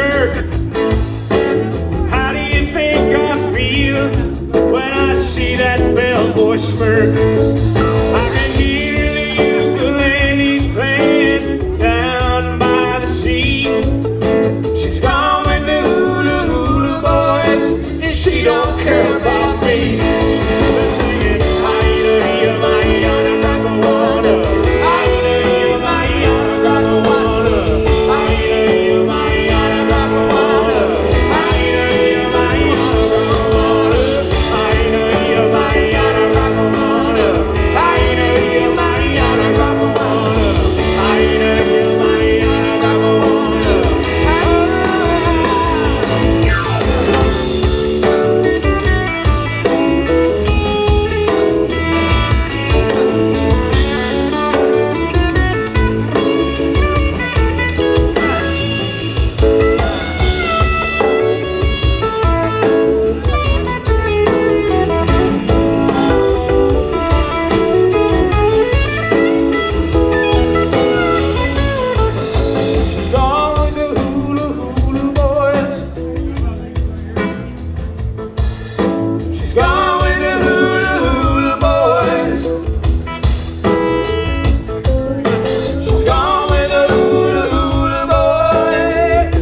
[SPEAKER 10] skirt. How do you think I feel when I see that bellboy smirk? I can hear the ukuleles playing down by the sea. She's gone with the hula hula boys, and she don't care about me. They're singing, "Hi-ya, my-ya, rock-a-wanna. Hi-ya, my-ya, rock-a-wanna. Hi-ya, my-ya, rock-a-wanna. Hi-ya, my-ya, rock-a-wanna. Hi-ya, my-ya, rock-a-wanna. Hi-ya, my-ya, rock-a-wanna. Hi-ya, my-ya, rock-a-wanna. She's gone with the hula hula boys. She's gone with the hula hula boys. She's gone with the hula hula boys.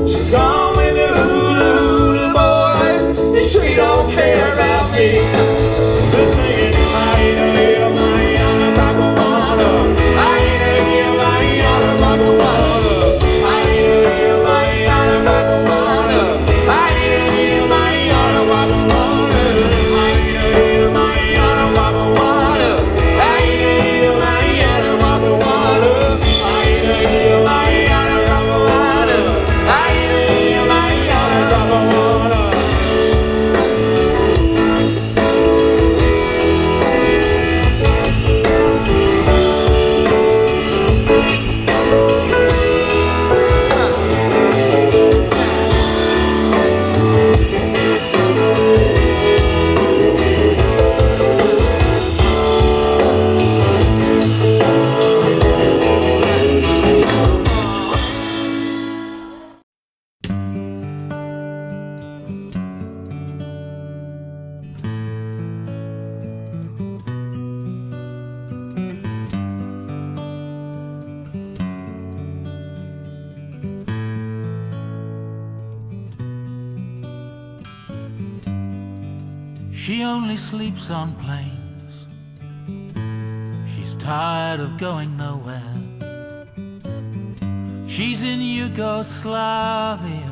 [SPEAKER 10] She's gone with the hula hula boys. And she don't care about me. They're singing, "Hi-ya, my-ya, rock-a-wanna. Hi-ya, my-ya, rock-a-wanna. Hi-ya, my-ya, rock-a-wanna. Hi-ya, my-ya, rock-a-wanna. Hi-ya, my-ya, rock-a-wanna. Hi-ya, my-ya, rock-a-wanna. Hi-ya, my-ya, rock-a-wanna. Hi-ya, my-ya, rock-a-wanna.
[SPEAKER 1] She only sleeps on planes. She's tired of going nowhere. She's in Yugoslavia,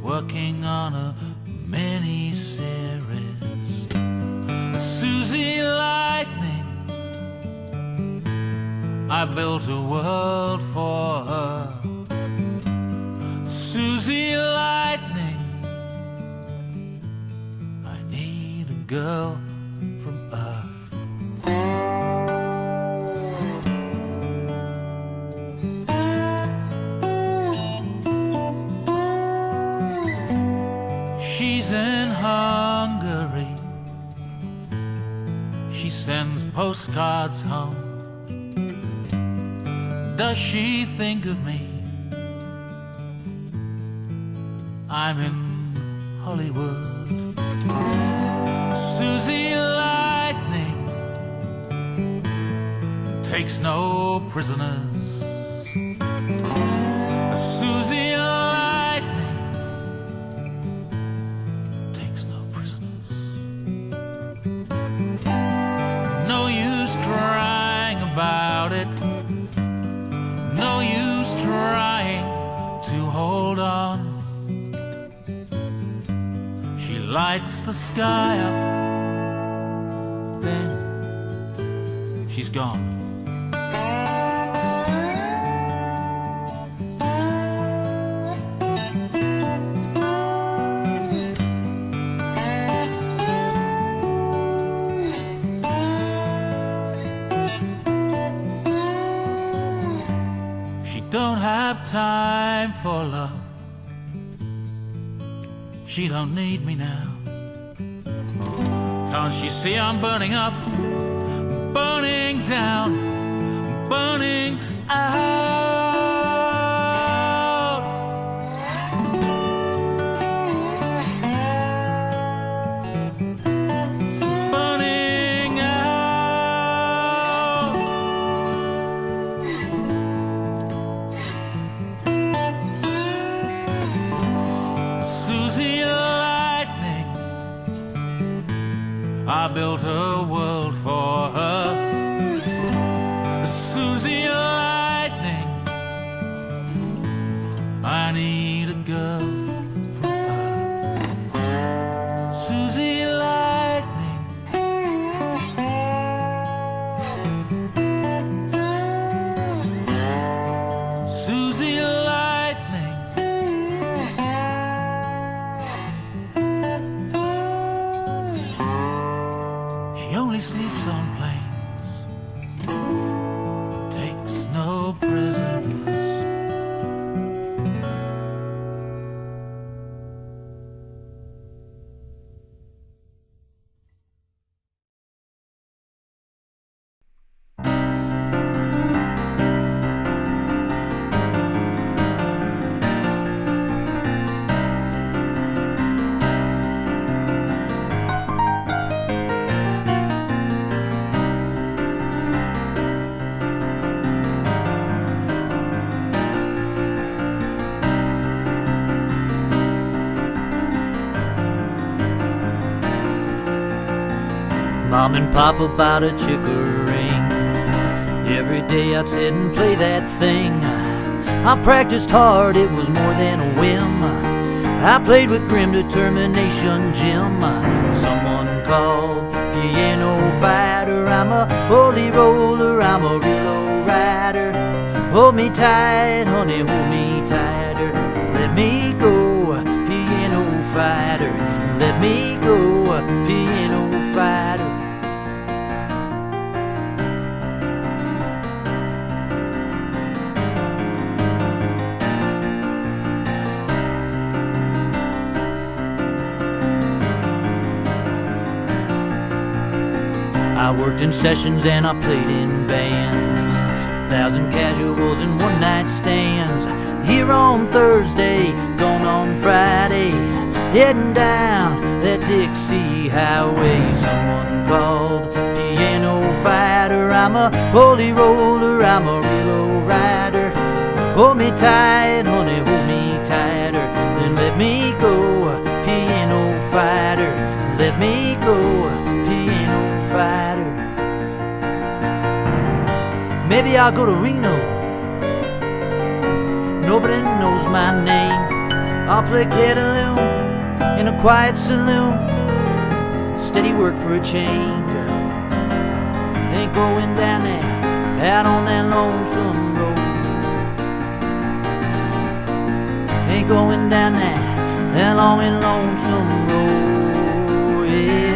[SPEAKER 1] working on a mini-series. Susie Lightning, I built a world for her. Susie Lightning, I need a girl from Earth. She's in Hungary. She sends postcards home. Does she think of me? I'm in Hollywood. Susie Lightning takes no prisoners. Susie Lightning takes no prisoners. No use crying about it. No use trying to hold on. She lights the sky up, then she's gone. She don't have time for love. She don't need me now. Can't she see I'm burning up, burning down, burning
[SPEAKER 10] burning out. Susie Lightning, I built a world for her. Susie Lightning, I need a girl from Earth. Susie Lightning, Susie Lightning, she only sleeps on planes, takes no prisoners.
[SPEAKER 1] Mom and Papa bought a chickering. Every day I'd sit and play that thing. I practiced hard, it was more than a whim. I played with grim determination, Jim. Someone called piano fighter. I'm a holy roller, I'm a real low rider. Hold me tight, honey, hold me tighter. Let me go, piano fighter. Let me go, piano fighter. I worked in sessions and I played in bands. 1,000 casuals and one-night stands. Here on Thursday, gone on Friday. Heading down that Dixie Highway. Someone called piano fighter. I'm a holy roller, I'm a real low rider. Hold me tight, honey, hold me tighter. Then let me go, piano fighter. Let me go, piano fighter. Maybe I'll go to Reno. Nobody knows my name. I'll play catalogue in a quiet saloon. Steady work for a change. Ain't going down there, out on that lonesome road. Ain't going down there, that long and lonesome road, yeah.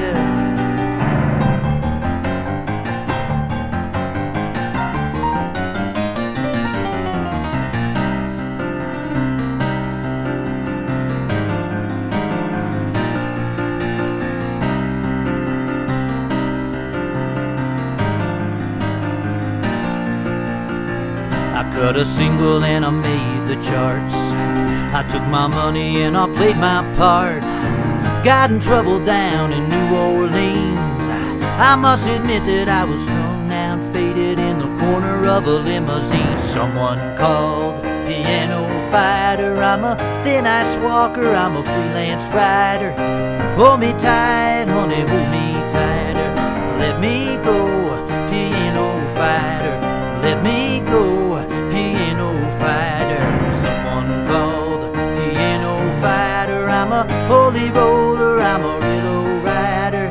[SPEAKER 1] I cut a single and I made the charts. I took my money and I played my part. Got in trouble down in New Orleans. I must admit that I was strung out, faded in the corner of a limousine. Someone called piano fighter. I'm a thin ice walker, I'm a freelance rider. Hold me tight, honey, hold me tighter. Let me go, piano fighter. Let me go, piano fighter. Someone called piano fighter. I'm a holy roller, I'm a real low rider.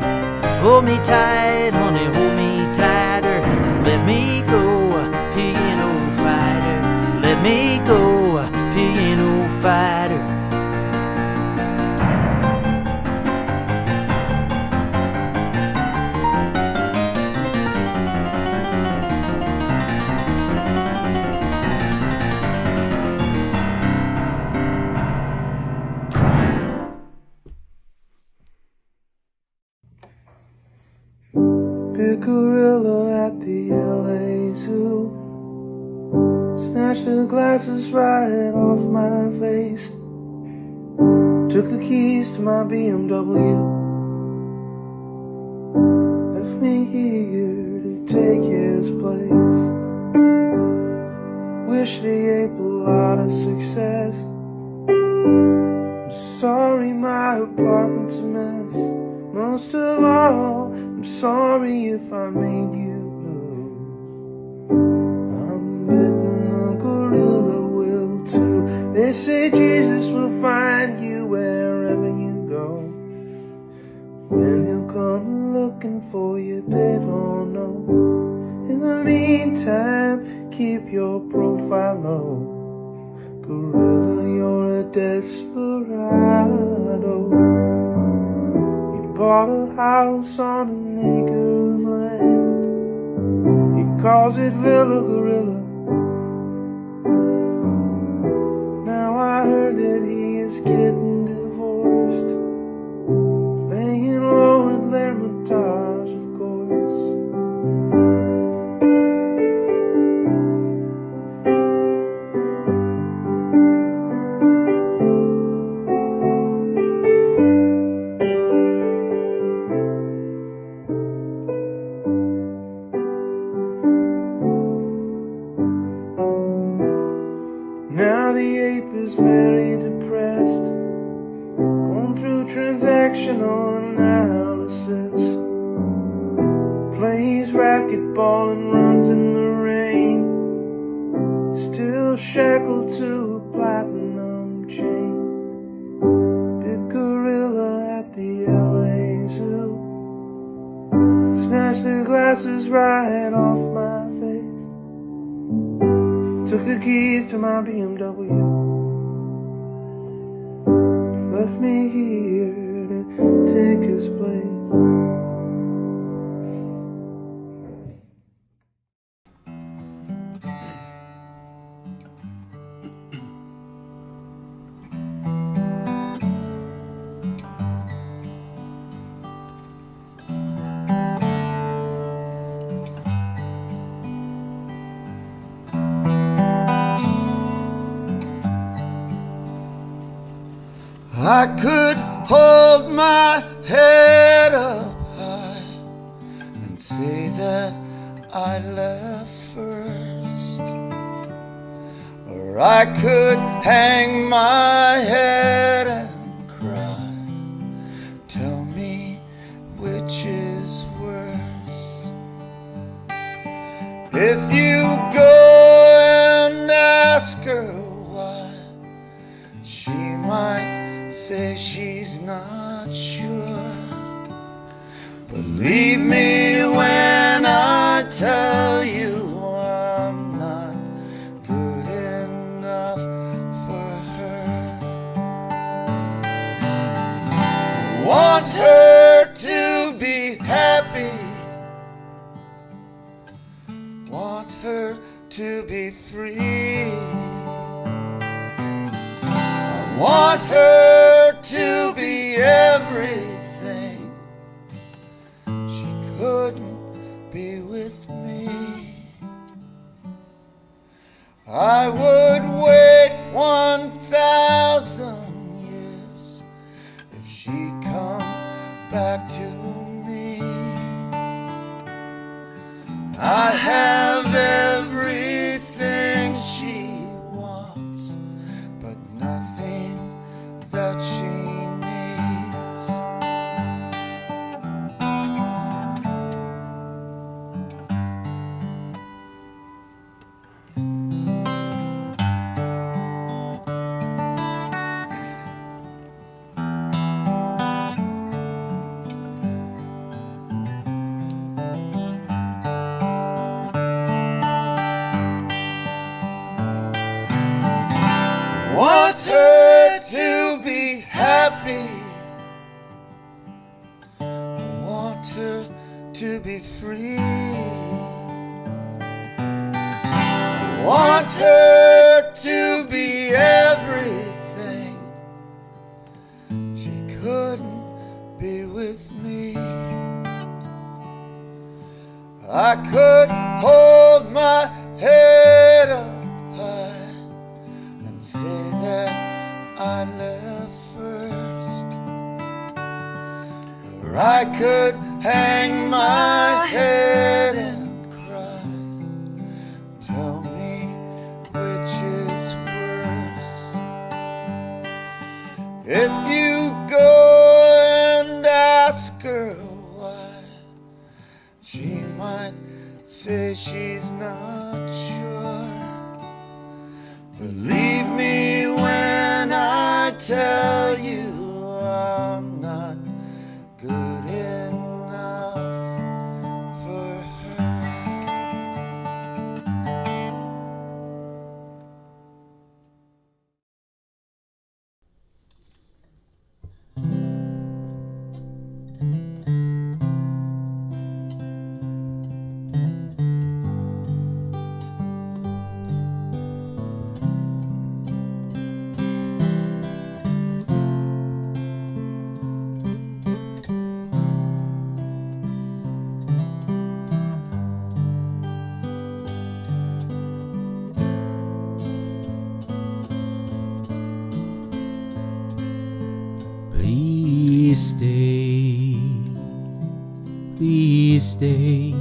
[SPEAKER 1] Hold me tight, honey, hold me tighter. Let me go, piano fighter. Let me go, piano fighter.
[SPEAKER 8] Big gorilla at the LA Zoo.
[SPEAKER 1] Snatched the glasses right off my face. Took the keys to my BMW. Left me here to take his place. Wish the ape a lot of success. I'm sorry my apartment's a mess. Most of all, I'm sorry if I made you blue. I'm betting the gorilla will too. They say Jesus will find you wherever you go. When he'll come looking for you, they don't know. In the meantime, keep your profile low. Gorilla, you're a desperado. He bought a house on an acre of land. He calls it Villa Gorilla. Now I heard that he is getting divorced, laying low at L'Hermitage, of course. Now the ape is very depressed, going through transactional analysis. Plays racquetball and runs in the rain. Still shackled to a platinum chain. Big gorilla at the LA Zoo. Snatched the glasses right off my face. Took the keys to my BMW. Left me here to take his place.
[SPEAKER 11] I could hold my head up high and say that I left first, or I could hang my head and cry. Tell me which is worse. If you go and ask her why, she might say she's not sure. Believe me when I tell you I'm not good enough for her. I want her to be happy, want her to be free. I want her to be everything she couldn't be with me. I would wait 1,000 years if she'd come back to me. I have everything she wants, but nothing that she needs. Want her to be happy, I want her to be free. I want her to be everything she couldn't be with me. I could hold my head up high
[SPEAKER 8] say that I left first, or I could hang my head and cry. Tell me which is worse. If you go and ask her why, she might say she's not sure. Believe me when I tell you I'm not good enough for her.
[SPEAKER 1] Please stay, please stay.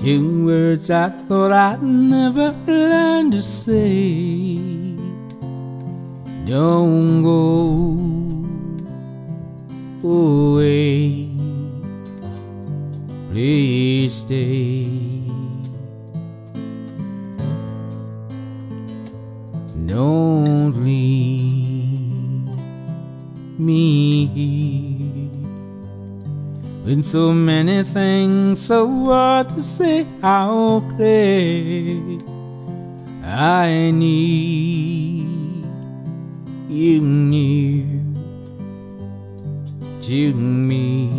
[SPEAKER 1] 2 words I thought I'd never learn to say. Don't go away, please stay. Don't leave me here with so many things so hard to say how clear. I need you near to me.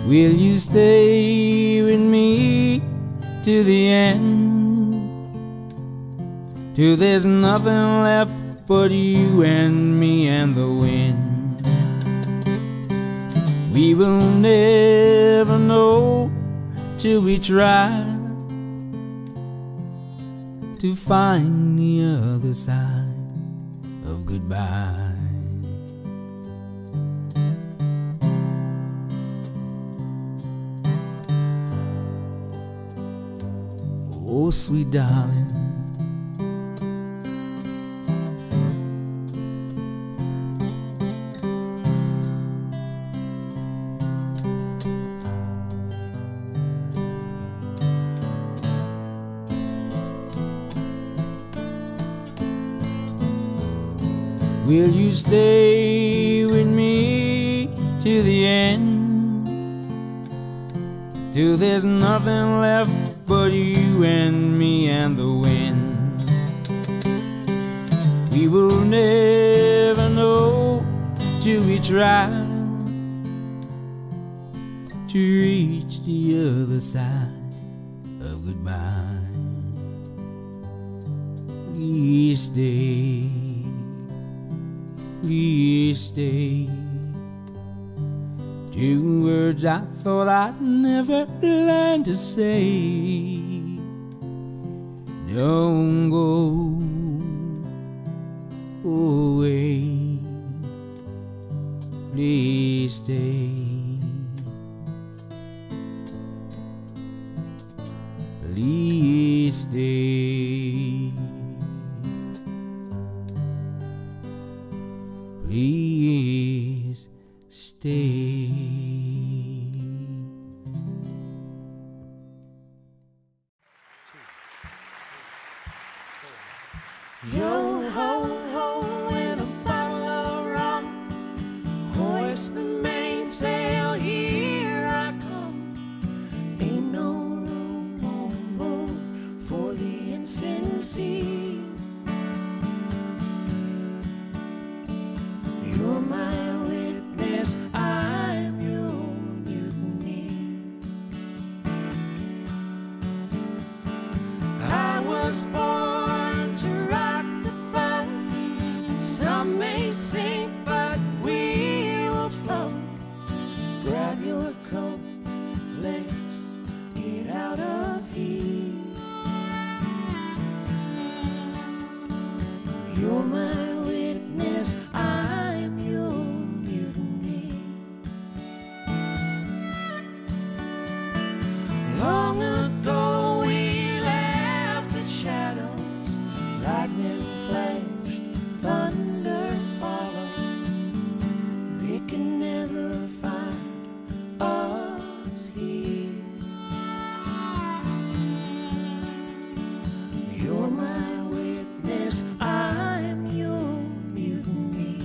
[SPEAKER 1] Will you stay with me to the end, till there's nothing left but you and me and the wind? We will never know till we try to find the other side of goodbye. Oh, sweet darling, will you stay with me to the end, till there's nothing left but you and me and the wind? We will never know till we try to reach the other side of goodbye. Please stay, please stay. 2 words I thought I'd never learn to say. Don't go away, please stay. Please stay, please stay.
[SPEAKER 4] Yo ho ho in a bottle of rum, hoist the mainsail, here I come. Ain't no room on board for the ensign sea. You're my witness, I'm your mutiny. I was born to rock the boat. Some may sink, but we will float. Grab your coat, let's get out
[SPEAKER 1] Long ago we laughed at shadows, lightning flashed, thunder followed. They can never find us here. You're my witness, I'm your mutiny.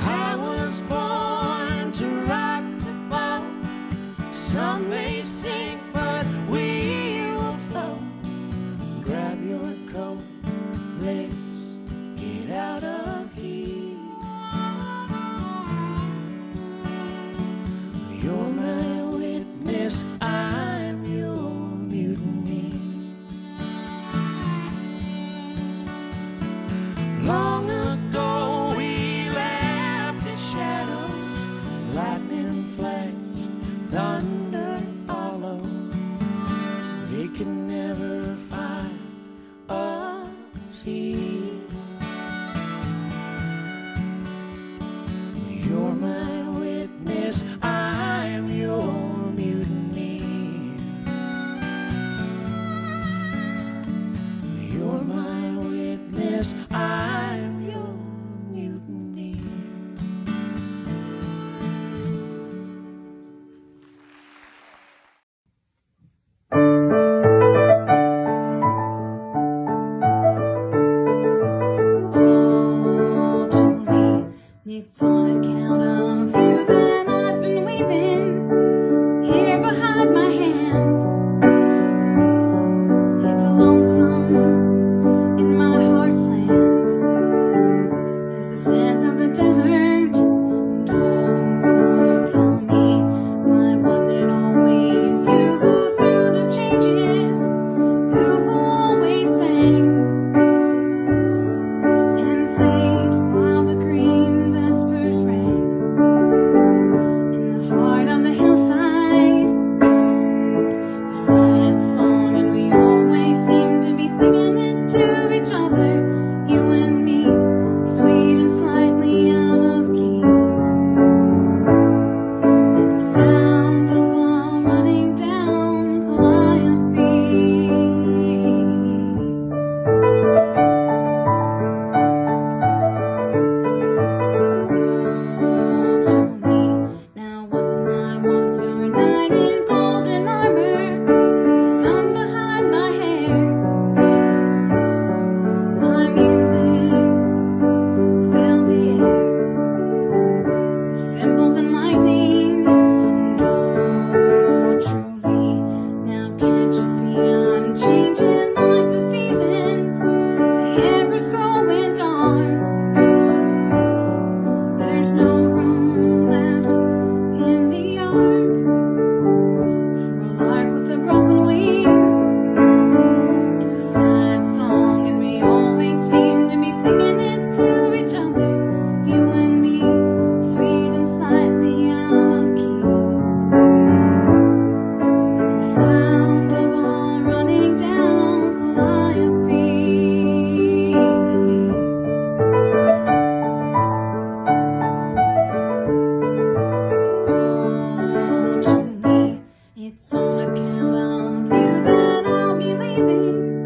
[SPEAKER 1] I was born to rock the boat. Some may sink, but we will float. Grab your coat, let's get out of here. You're my witness, I'm your mutiny. Long ago we laughed at shadows, lightning flashed, thunder followed. They can never find us here. You're my witness, I'm your mutiny. You're my witness, I'm your mutiny.
[SPEAKER 4] Oh, to me, it's on account of you that I've been weeping here behind my hand. It's lonesome in my heart's land as the sands of the desert. Don't tell me, why was it always you who through the changes, you who always sang and played while the green vespers rang in the heart of the hillside? It's a sad song and we always seem to be singing it to each other, you and me, sweet and slightly out of key. At the sound of a running down Calliope. Oh, to me, now wasn't I once your knight in golden armor, with the sun behind my hair? My music filled the air, cymbals and lightning, and oh, truly, now can't you see I'm changing like the seasons? My hair is growing dark. There's no room left in the ark for a lark with a broken wing. It's a sad song and we always seem to be singing it to each other, you and me, sweet and slightly out of key. At the sound of a running down Calliope. Oh, to me, it's on account of you that I'll be leaving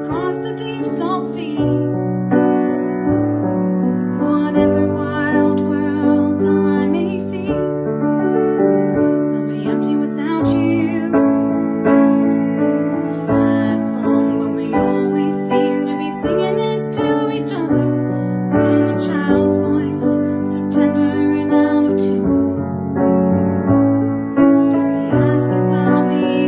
[SPEAKER 4] across the deep salt sea. Whatever wild worlds I may see, they'll be empty without you. It's a sad song, but we always seem to be singing it to each other in a child's voice, so tender and out of tune. Does he ask if I'll be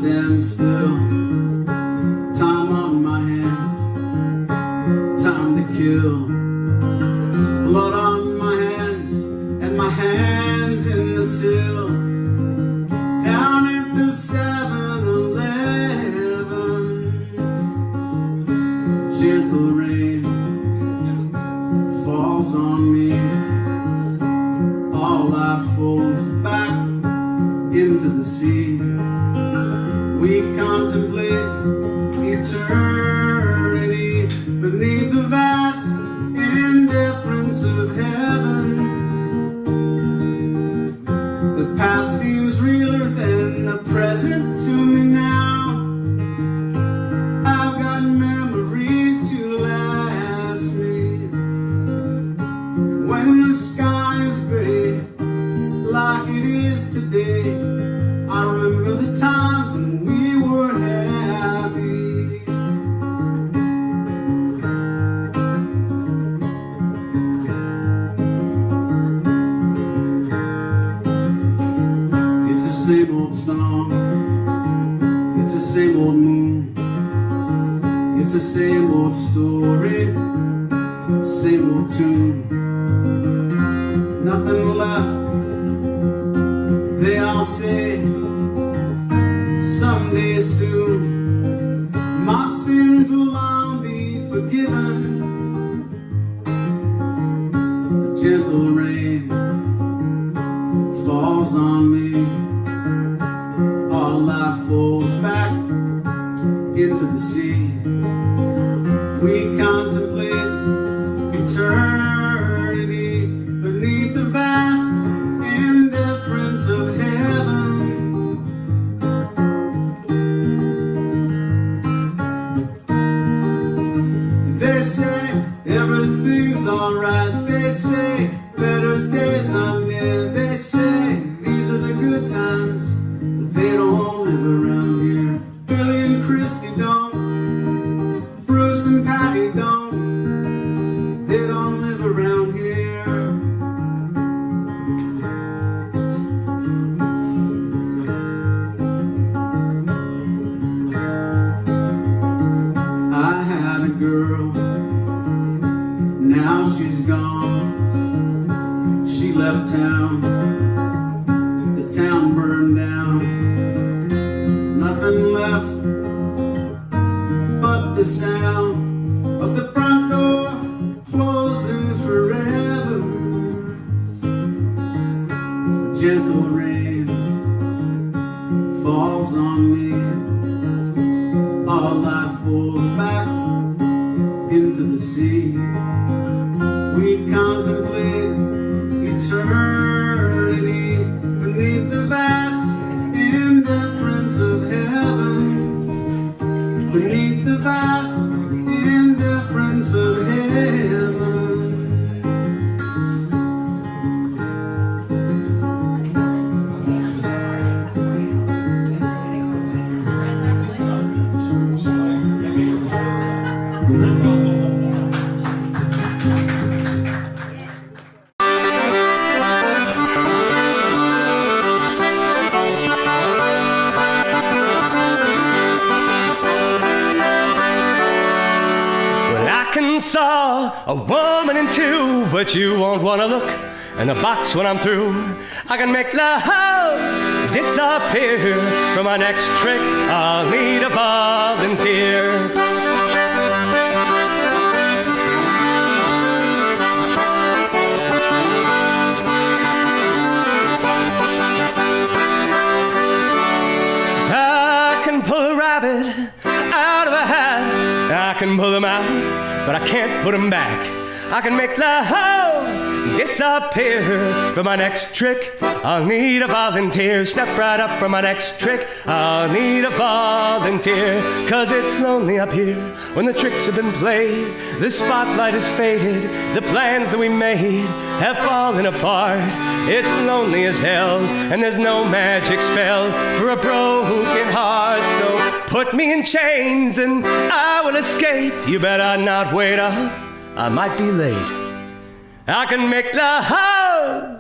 [SPEAKER 11] stand still. Time on my hands, time to kill. Blood on my hands, and my hands in the till. Down at the 7-Eleven, gentle rain falls on me. All life falls back into the sea. We contemplate eternity beneath the vast indifference of heaven. The past seems realer than the present to me now. I've got memories to last me. When the sky is gray like it is today, I remember the times when we were happy. It's the same old song, it's the same old moon, it's the same old story, same old tune. Nothing left, they all say, someday soon my sins will all be forgiven. Gentle rain falls on me. All life falls back into the sea. We contemplate eternity beneath the vast indifference of heaven. They say everything's alright. They say better days are near. They say these are the good times, but they don't live around here. Billy and Christy don't, Bruce and Patty don't. They don't live around here. I had a girl, now she's gone. She left town, the town burned down. Nothing left but the sound of the front door closing forever. Gentle rain falls on me. All life falls back into the sea. We contemplate eternity beneath the vast indifference of heaven. Beneath the vast indifference of heaven.
[SPEAKER 14] Saw a woman in two, but you won't want to look in the box when I'm through. I can make love disappear. For my next trick, I'll need a volunteer. I can pull a rabbit out of a hat. I can pull them out, but I can't put them back. I can make love disappear. For my next trick, I'll need a volunteer. Step right up for my next trick, I'll need a volunteer. 'Cause it's lonely up here when the tricks have been played. The spotlight has faded, the plans that we made have fallen apart. It's lonely as hell, and there's no magic spell for a broken heart. So put me in chains and I will escape. You better not wait up, I might be late. I can make love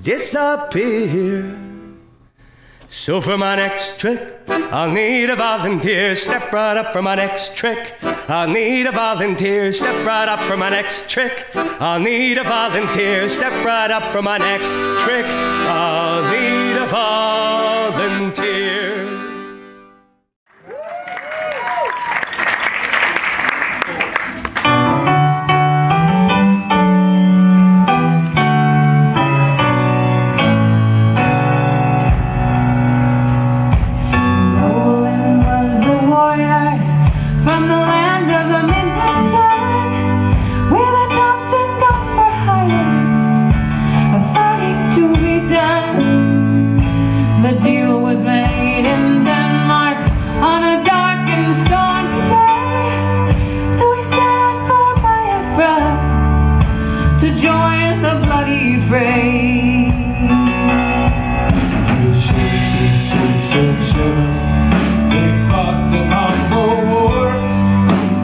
[SPEAKER 14] disappear. So for my next trick, I'll need a volunteer. Step right up for my next trick. I'll need a volunteer. Step right up for my next trick. I'll need a volunteer. Step right up for my next trick. I'll need a volunteer.
[SPEAKER 4] From the land of the midnight sun, where the Thompson got for hire, a fighting to be done. The deal was made in Denmark on a dark and stormy day. So he set out for Biafra to join the bloody fray.
[SPEAKER 1] They fought the Congo War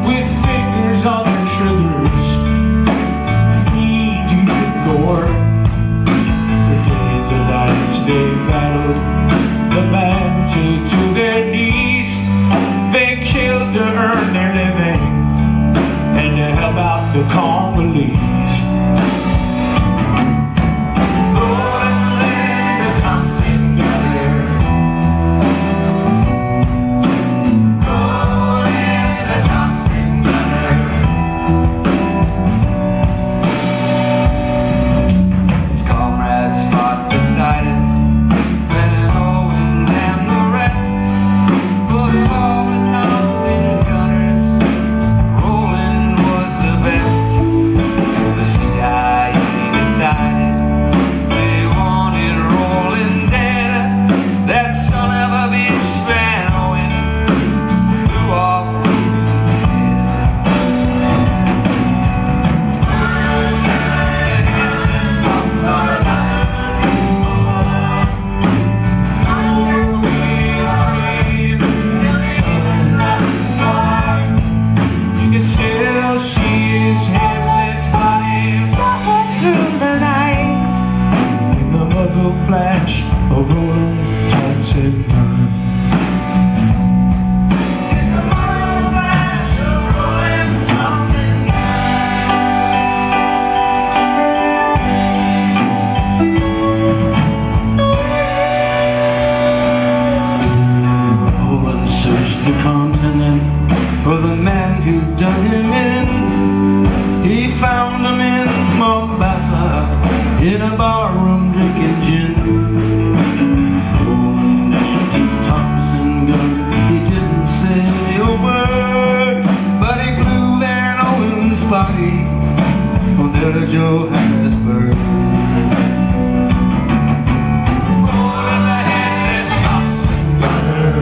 [SPEAKER 1] with fingers on their triggers, knee-deep in gore. For days and nights they battled the Bantu to their knees. They killed to earn their living and to help out the Congolese. Lord, land the Thompson gunner. Flash of Roland's Thompson gun. In the muzzle flash of Roland's Thompson gun. Roland searched the continent for the man who'd done him in. He found him in Mombasa, in a barroom drinking gin. Roland and his Thompson gun, he didn't say a word, but he blew Van Owen's body from there to Johannesburg. Roland and his Thompson gunner.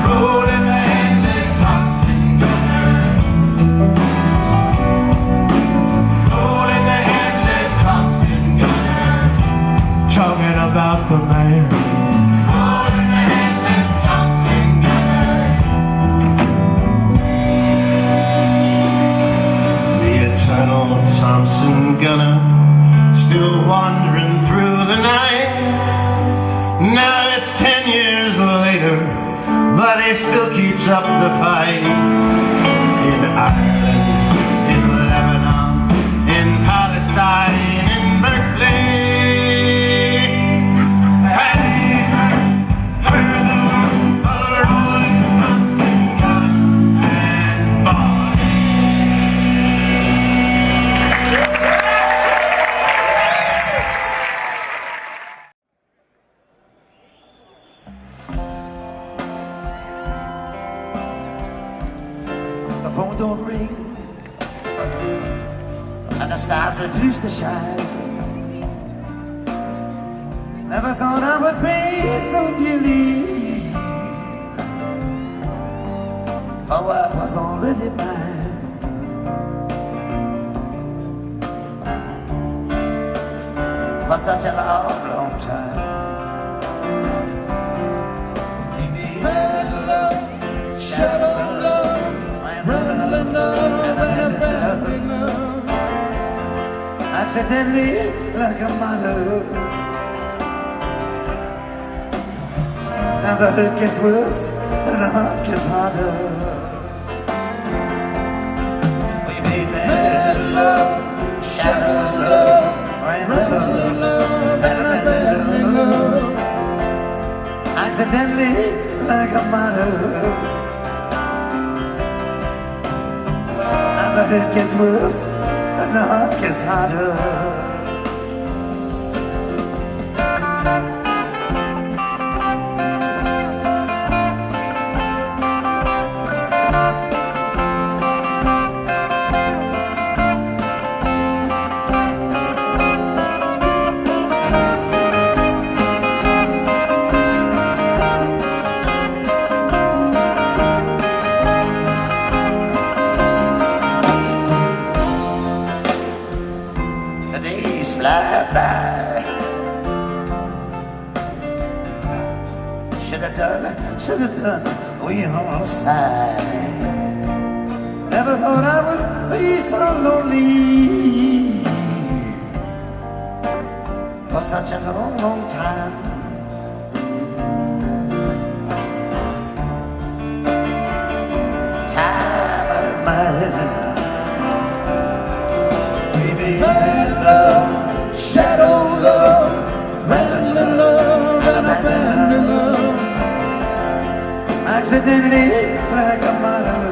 [SPEAKER 1] Roland and his Thompson gunner. Talking about the man. Rolling the headless Thompson gunner. The eternal Thompson gunner, still wandering through the night. Now it's 10 years later, but he still keeps up the fight. In Ireland, in Lebanon, in Palestine, in Berkeley.
[SPEAKER 8] The phone don't ring, and the stars refuse to shine. Never thought I would pay so dearly for what was already mine. For such a long, long time. Bad love, shadow love, rambling love, and abandoned love. Accidentally, like a mother, Now the hurt gets worse and the heart gets harder. We made mad love, shadow love, random love, and abandoned love. Accidentally, like a martyr. Now the hurt gets worse and the heart gets harder. Fly by. Should have done, we all sigh. Never thought I would be so lonely for such a long, long time. Time out of mind. Baby, love, shadow love, random love, and abandoned love. Accidentally, like a martyr.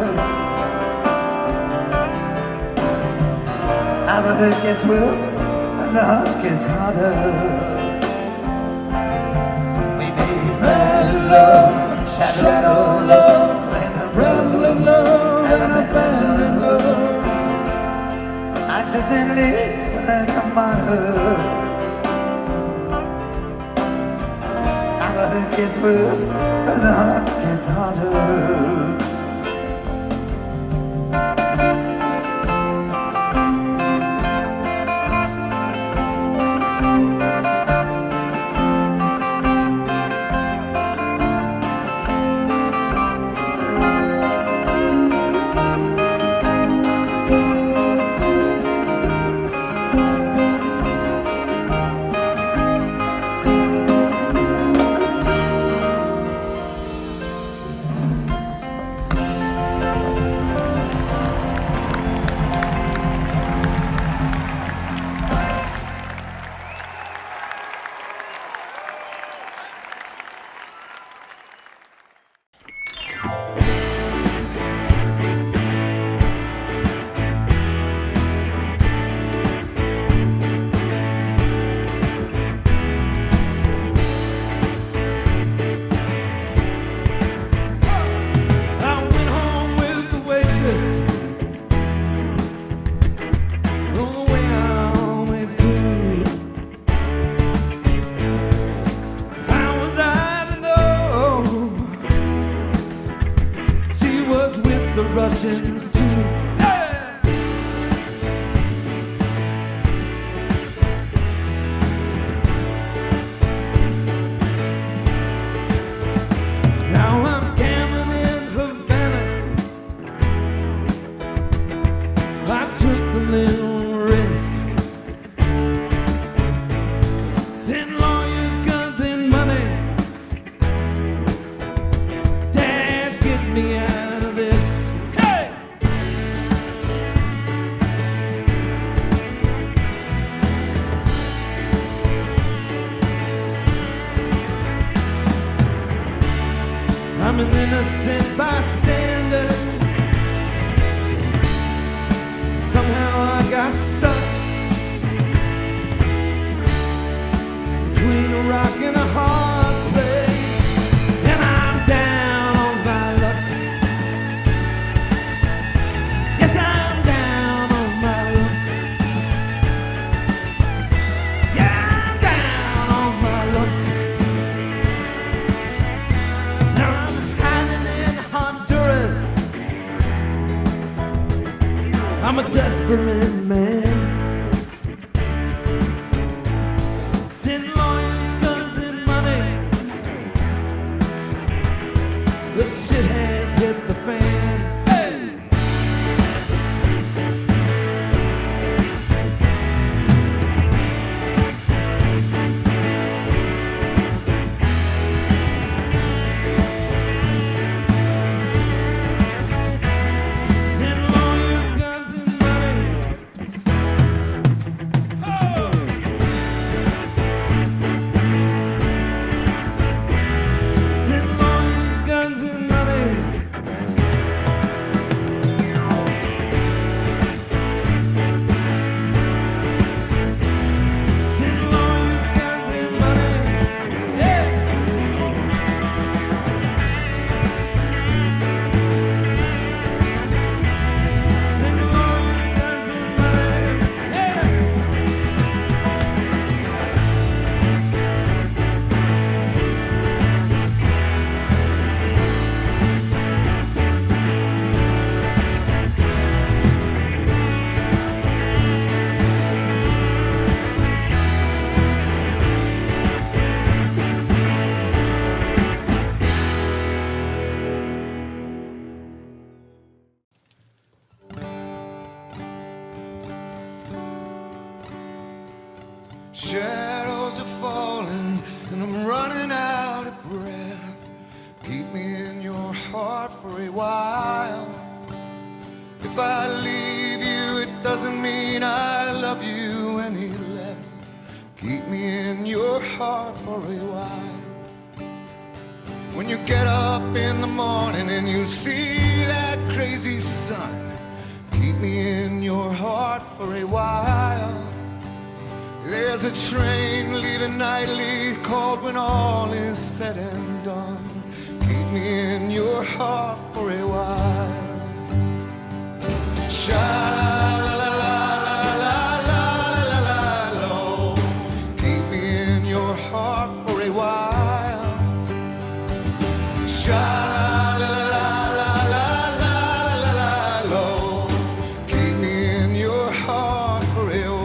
[SPEAKER 8] Now the hurt gets worse and the heart gets harder. We made mad love, shadow love, random love, and abandoned love. Accidentally, like a martyr. Now the hurt gets worse and the heart gets harder. Russians too. Now I'm gambling in Havana. I took a little risk. Send lawyers, guns, and money. Dad, get me out of this. I'm an innocent bystander. Somehow I got stuck between a rock and a hard place, and I'm down on my luck. Yes, I'm down on my luck. Yeah, I'm down on my luck. Now I'm hiding in Honduras. I'm a desperate man. Send lawyers, guns, and money. The shit has hit the fan. Hey!
[SPEAKER 3] running out of breath. Keep me in your heart for a while. If I leave you, it doesn't mean I love you any less. Keep me in your heart for a while. When you get up in the morning and you see that crazy sun, keep me in your heart for a while. There's a train leaving nightly called when all is said and done. Keep me in your heart for a while. Sha-la-la-la-la-la-la-la-la-lo. Keep me in your heart for a while. Sha-la-la-la-la-la-la-la-lo. Keep me in your heart for a while.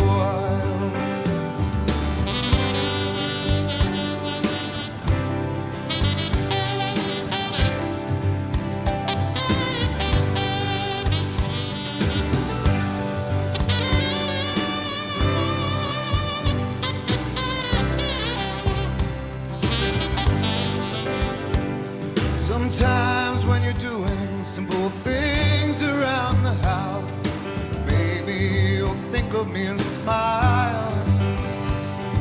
[SPEAKER 3] Sometimes when you're doing simple things around the house, maybe you'll think of me and smile.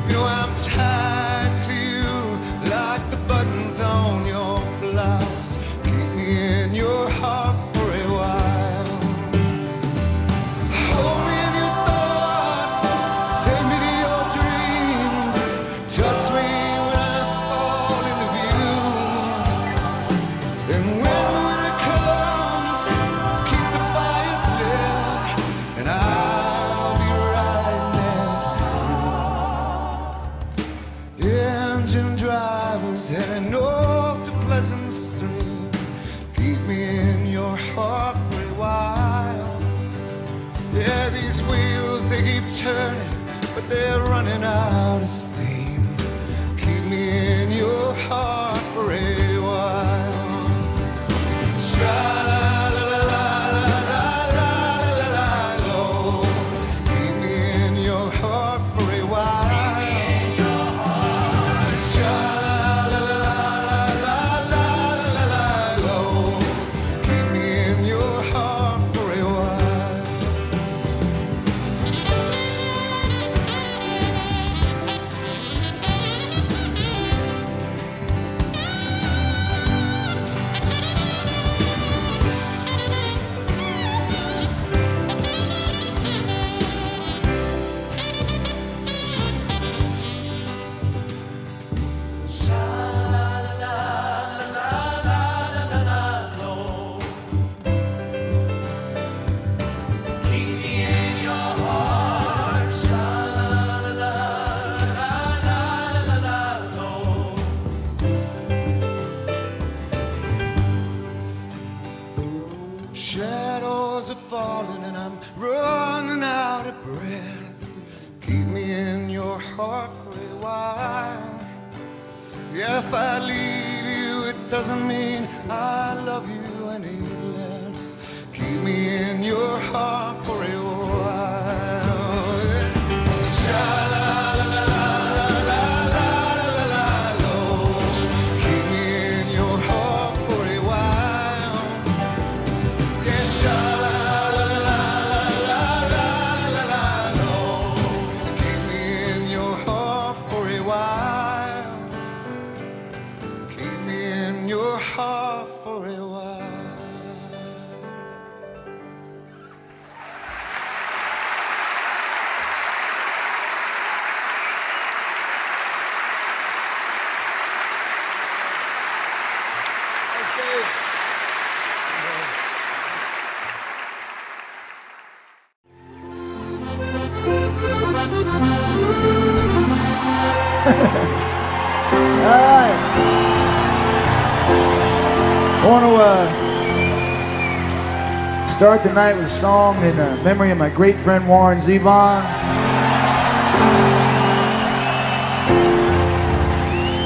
[SPEAKER 3] You know I'm tied to you like the buttons on your blouse. Keep me in your heart for a while. Hold me in your thoughts, take me to your dreams, touch me when I fall into view. And when the winter comes, keep the fires lit, and I'll be right next to you. Engine drivers heading north to Pleasant Stream, keep me in your heart for a while. Yeah, these wheels, they keep turning, but they're running out of steam. Keep me in your heart for a while. Sha-la-la-la-la-la-la-la-lo. Keep me in your heart for a while. Sha-la-la-la-la-la-la-la-lo. Keep me in your heart for a while. Shadows are falling and I'm running out of breath. Keep me in your heart for a while. Yeah, if I leave you, it doesn't mean I love you any less. Keep me in your heart for a while. Sha-la-la-la-la-la-la-la-lo. Keep me in your heart for a while. Yeah, sha-la-la-la-la-la-la-la-lo. Keep me in your heart for a while. Keep me in your heart for a while.
[SPEAKER 15] All right. I want to start tonight with a song in memory of my great friend Warren Zevon.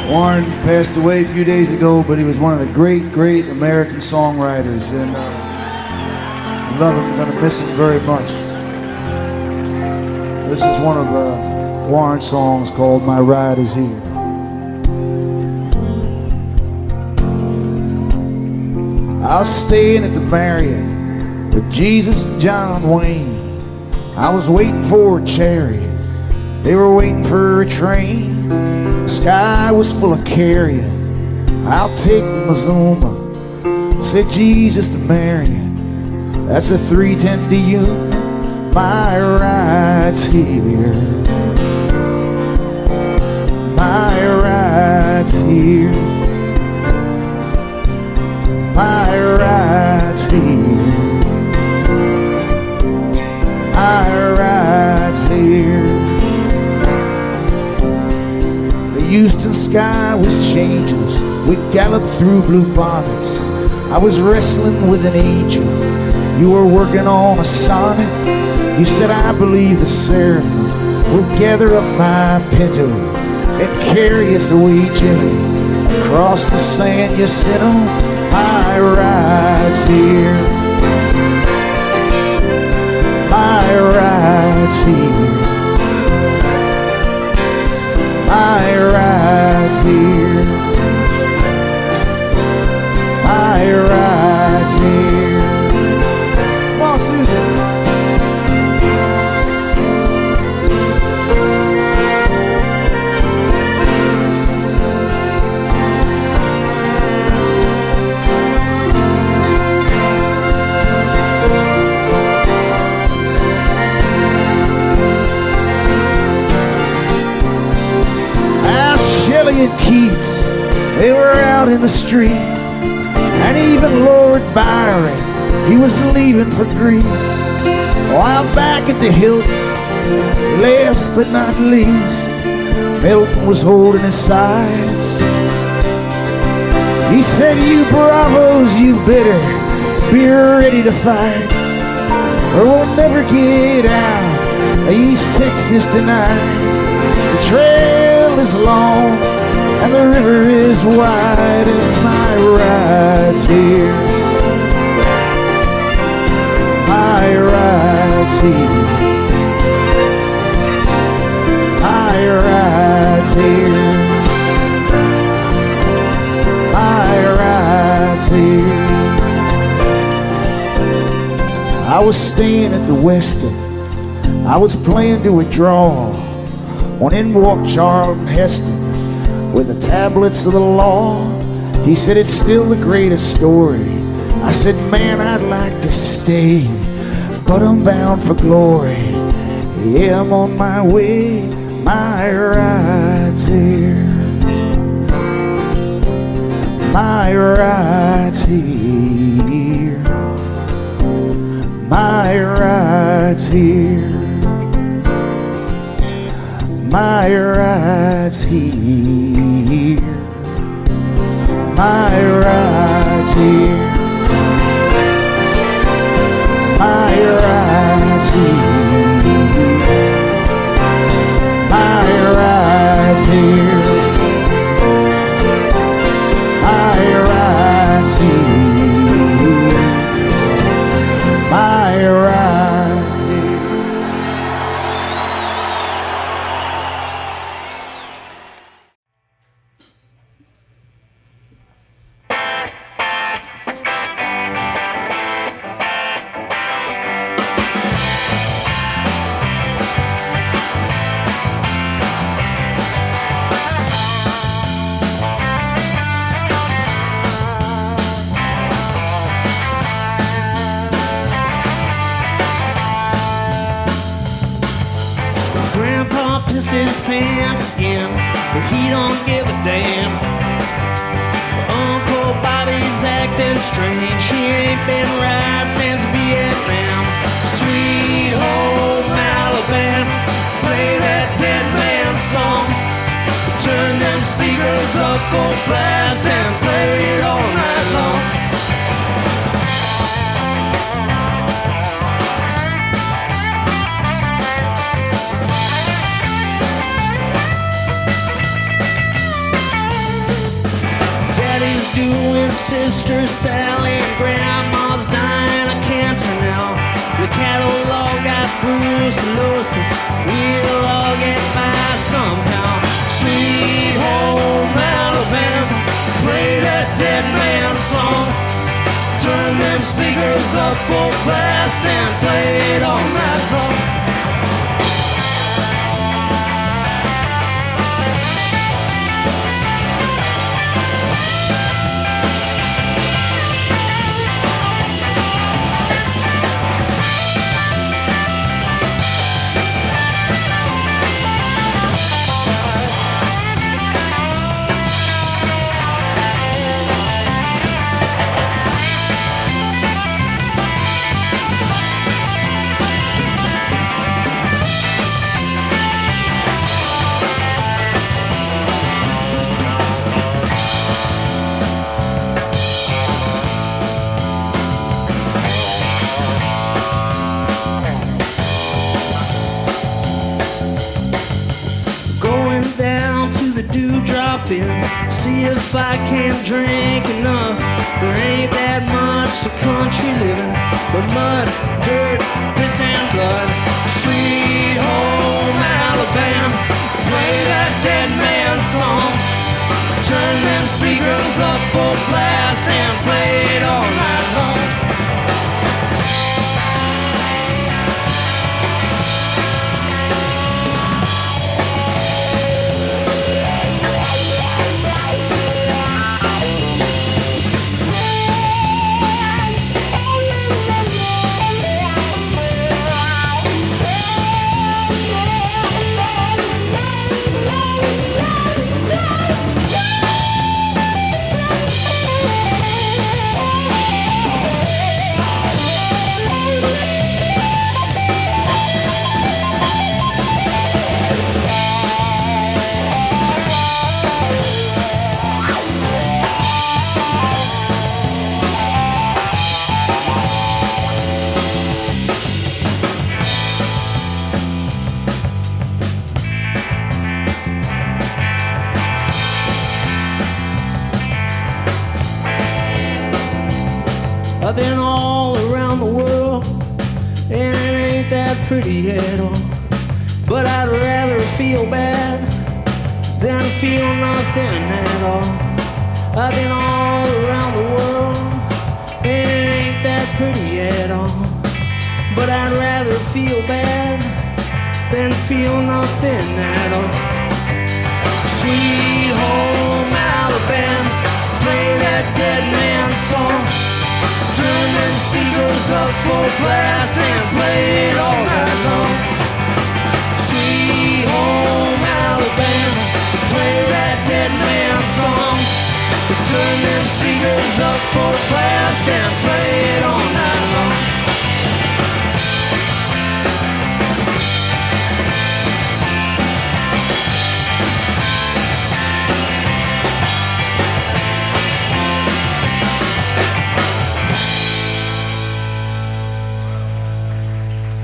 [SPEAKER 15] Warren passed away a few days ago, but he was one of the great American songwriters, and I love him. I'm going to miss him very much. This is one of Warren's songs called My Ride Is Here. I was staying at the Marriott with Jesus and John Wayne. I was waiting for a chariot, they were waiting for a train. The sky was full of carrion. I'll take Mazuma, said Jesus to Marion. That's a 310 to Union, my ride's here. My ride's here. My ride's here. My ride's here. The Houston sky was changeless. We galloped through blue bonnets. I was wrestling with an angel. You were working on a sonnet. You said, I believe the seraphim will gather up my pinto and carry us away, Jimmy, across the San Jacinto. My ride's here. My ride's here. My ride's here. My ride's here. Come on, Susan. And Keats, they were out in the street, and even Lord Byron, he was leaving for Greece. While back at the Hilton, last but not least, Milton was holding his sides. He said, you bravos, you better be ready to fight, or we'll never get out of East Texas tonight. The trail is long and the river is wide, and my ride's here. My ride's here. My ride's here. My ride's here. I was staying at the Westin. I was playing to a draw. On in walked Charlton Heston with the tablets of the law. He said, it's still the greatest story. I said, man, I'd like to stay, but I'm bound for glory. Yeah, I'm on my way. My ride's here. My ride's here. My ride's here. My ride's here. My ride's here. My ride's here. My ride's here. My ride's here. My ride's here.
[SPEAKER 1] Grandpa pissed his pants again, but he don't give a damn. Uncle Bobby's acting strange, he ain't been right since Vietnam. Sweet home Alabama, play that dead man song. Turn them speakers up full blast and play it all night long. Doing Sister Sally and Grandma's dying of cancer now. The catalogue got brucellosis, we'll all get by somehow. Sweet home Alabama, play that dead man song. up full blast and played all night long. See if I can drink enough. There ain't that much to country living but mud, dirt, piss and blood. Sweet home Alabama, play that dead man song. Turn them speakers up full blast and play it all night long. I've been all around the world, and it ain't that pretty at all. But I'd rather feel bad than feel nothing at all. I've been all around the world, and it ain't that pretty at all. But I'd rather feel bad than feel nothing at all. Sweet home Alabama, play that dead man song. Turn them speakers up full blast and play it all night long. Sweet home Alabama, play that dead man song. Turn them speakers up full blast and play it all night long.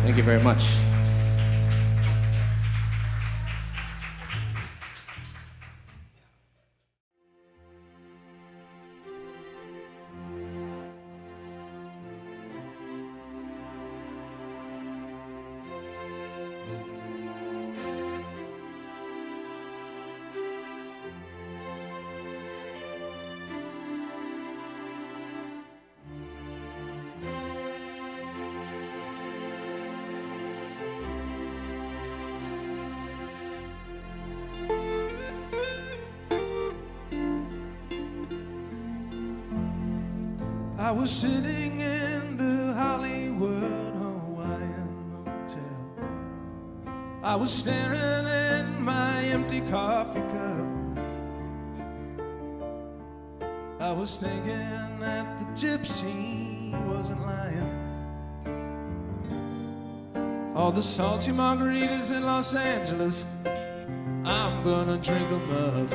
[SPEAKER 16] Thank you very much.
[SPEAKER 1] I was sitting in the Hollywood Hawaiian Motel. I was staring at my empty coffee cup. I was thinking that the gypsy wasn't lying. All the salty margaritas in Los Angeles, I'm gonna drink them up.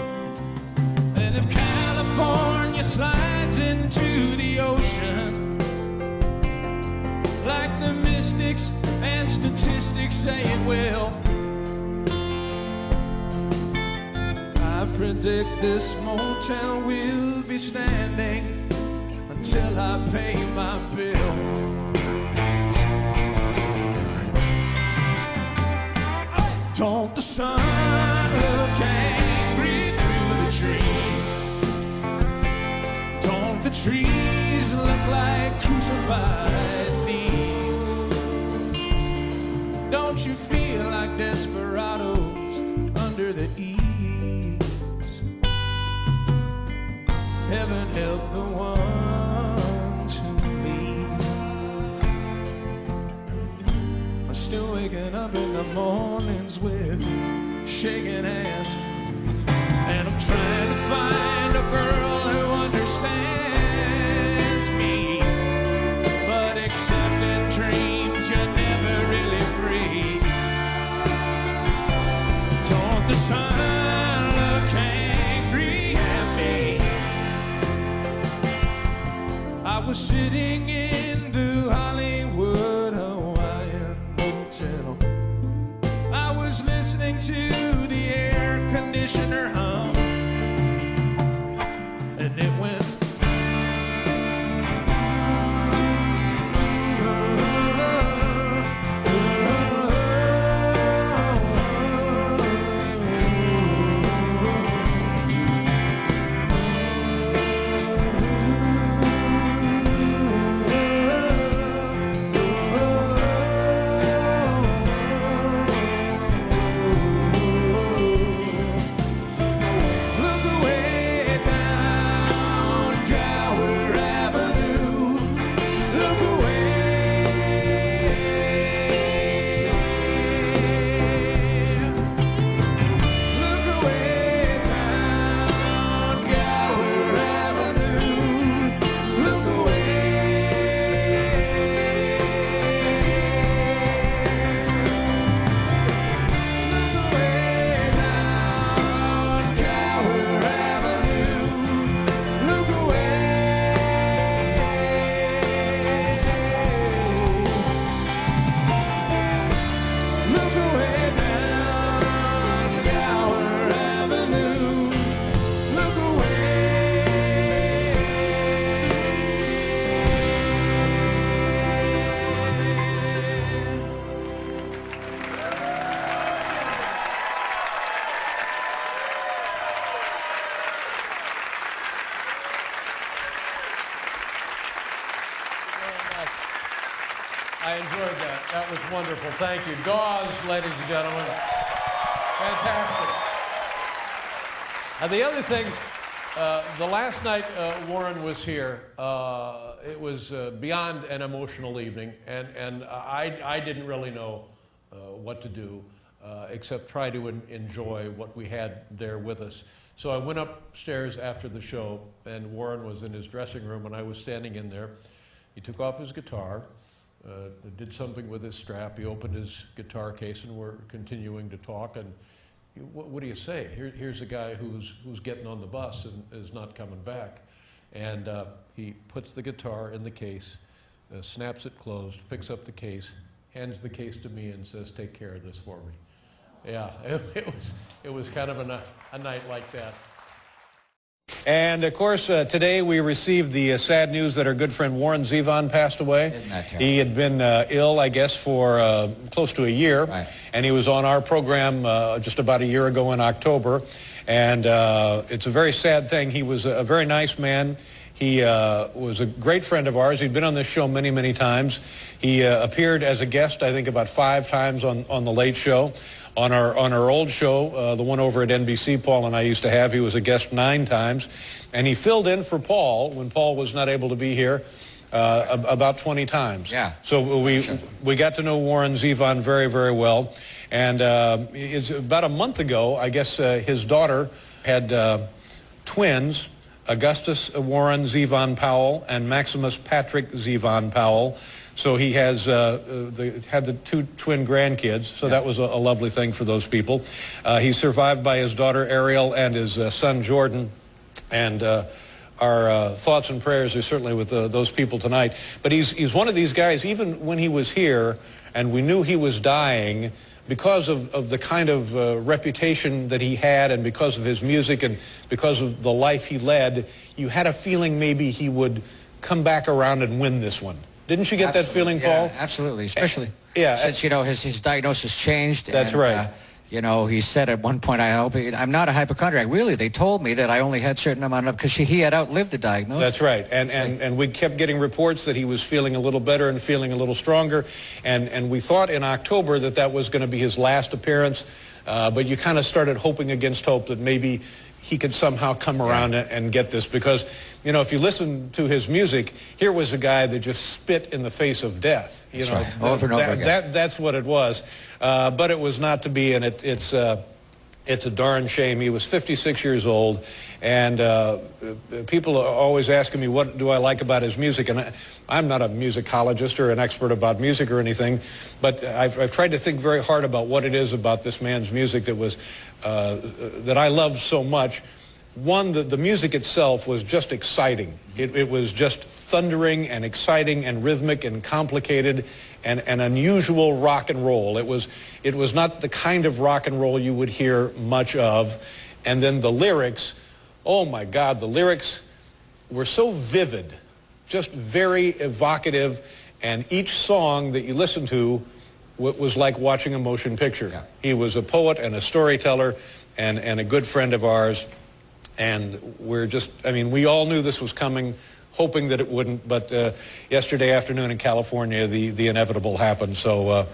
[SPEAKER 1] And if California slides into the ocean, like the mystics and statistics say it will, I predict this motel will be standing until I pay my bill. Don't the sun look angry through the trees? Don't the trees look like crucified thieves. Don't you feel like desperados under the eaves? Heaven help the ones who leave. I'm still waking up in the mornings with shaking hands, and I'm trying to find a girl who understands me. But except in dreams, you're never really free. Don't the sun look angry at me? I was sitting in the Hollywood Hawaiian Hotel. I was listening to the air conditioner hum, and it went.
[SPEAKER 9] I enjoyed that. That was wonderful. Thank you. Dawes, ladies and gentlemen. Fantastic. The other thing, the last night Warren was here, it was beyond an emotional evening, and I didn't really know what to do except try to enjoy what we had there with us. So I went upstairs after the show, and Warren was in his dressing room, and I was standing in there. He took off his guitar, did something with his strap. He opened his guitar case, and we're continuing to talk. And what do you say? Here's a guy who's getting on the bus and is not coming back. And he puts the guitar in the case, snaps it closed, picks up the case, hands the case to me, and says, "Take care of this for me." Yeah, it was kind of a night like that. And of course, today we received the sad news that our good friend Warren Zevon passed away.
[SPEAKER 17] Isn't that terrible?
[SPEAKER 9] He had been ill, I guess, for close to a year.
[SPEAKER 17] Right.
[SPEAKER 9] And he was on our program just about a year ago in October. And it's a very sad thing. He was a very nice man. He was a great friend of ours. He'd been on this show many, many times. He appeared as a guest, I think, about 5 times on The Late Show. On our old show, the one over at NBC, Paul and I used to have, he was a guest 9 times. And he filled in for Paul when Paul was not able to be here about 20 times.
[SPEAKER 17] Yeah.
[SPEAKER 9] So we got to know Warren Zevon very, very well. And it's about a month ago, I guess his daughter had twins, Augustus Warren Zevon Powell and Maximus Patrick Zevon Powell. So he has had the 2 twin grandkids, so that was a lovely thing for those people. He's survived by his daughter Ariel and his son Jordan, and our thoughts and prayers are certainly with those people tonight. But he's one of these guys, even when he was here and we knew he was dying, because of the kind of reputation that he had and because of his music and because of the life he led, you had a feeling maybe he would come back around and win this one. Didn't you get that feeling, Paul?
[SPEAKER 17] Yeah, absolutely, especially
[SPEAKER 9] yeah,
[SPEAKER 17] since, you know, his diagnosis changed.
[SPEAKER 9] That's
[SPEAKER 17] and,
[SPEAKER 9] right.
[SPEAKER 17] You know, he said at one point, I'm not a hypochondriac. Really, they told me that I only had certain amount of, because he had outlived the diagnosis.
[SPEAKER 9] That's right. And we kept getting reports that he was feeling a little better and feeling a little stronger. And we thought in October that was going to be his last appearance. But you kind of started hoping against hope that maybe he could somehow come around and get this. Because, you know, if you listen to his music, here was a guy that just spit in the face of death. You
[SPEAKER 17] That's
[SPEAKER 9] know,
[SPEAKER 17] right. Over and over again.
[SPEAKER 9] That's what it was. But it was not to be, and it's a darn shame. He was 56 years old, and people are always asking me, what do I like about his music? And I'm not a musicologist or an expert about music or anything, but I've tried to think very hard about what it is about this man's music that I loved so much. One, the music itself was just exciting. It was just thundering and exciting and rhythmic and complicated and unusual rock and roll. It was not the kind of rock and roll you would hear much of. And then the lyrics, oh my God, the lyrics were so vivid, just very evocative, and each song that you listened to was like watching a motion picture. Yeah. He was a poet and a storyteller and a good friend of ours. And we all knew this was coming, hoping that it wouldn't, but yesterday afternoon in California, the inevitable happened, so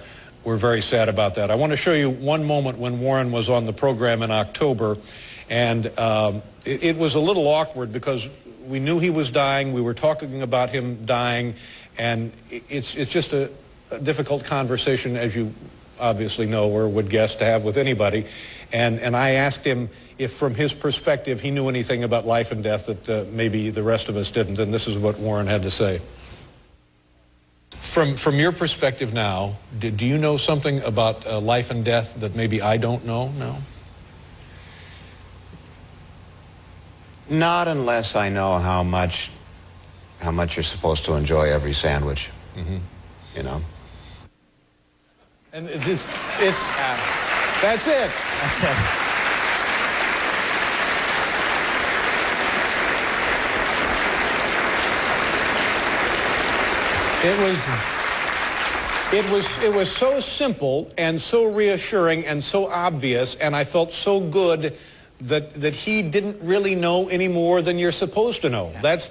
[SPEAKER 9] we're very sad about that. I want to show you one moment when Warren was on the program in October, and it was a little awkward because we knew he was dying, we were talking about him dying, and it's just a difficult conversation, as you obviously know or would guess, to have with anybody. And I asked him if from his perspective he knew anything about life and death that maybe the rest of us didn't, and this is what Warren had to say. From your perspective now, do you know something about life and death that maybe I don't know now?
[SPEAKER 13] Not unless I know how much you're supposed to enjoy every sandwich. Mm-hmm. You know.
[SPEAKER 9] And that's it.
[SPEAKER 17] That's it.
[SPEAKER 9] It was so simple and so reassuring and so obvious, and I felt so good that he didn't really know any more than you're supposed to know. Yeah. That's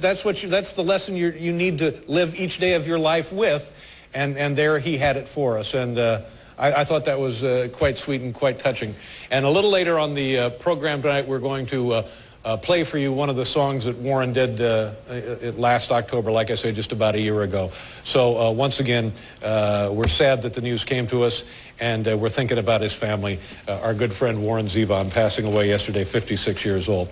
[SPEAKER 9] the lesson you need to live each day of your life with, and there he had it for us. And I thought that was quite sweet and quite touching. And a little later on the program tonight, we're going to play for you one of the songs that Warren did last October, like I say, just about a year ago. So once again, we're sad that the news came to us, and we're thinking about his family. Our good friend Warren Zevon passing away yesterday, 56 years old.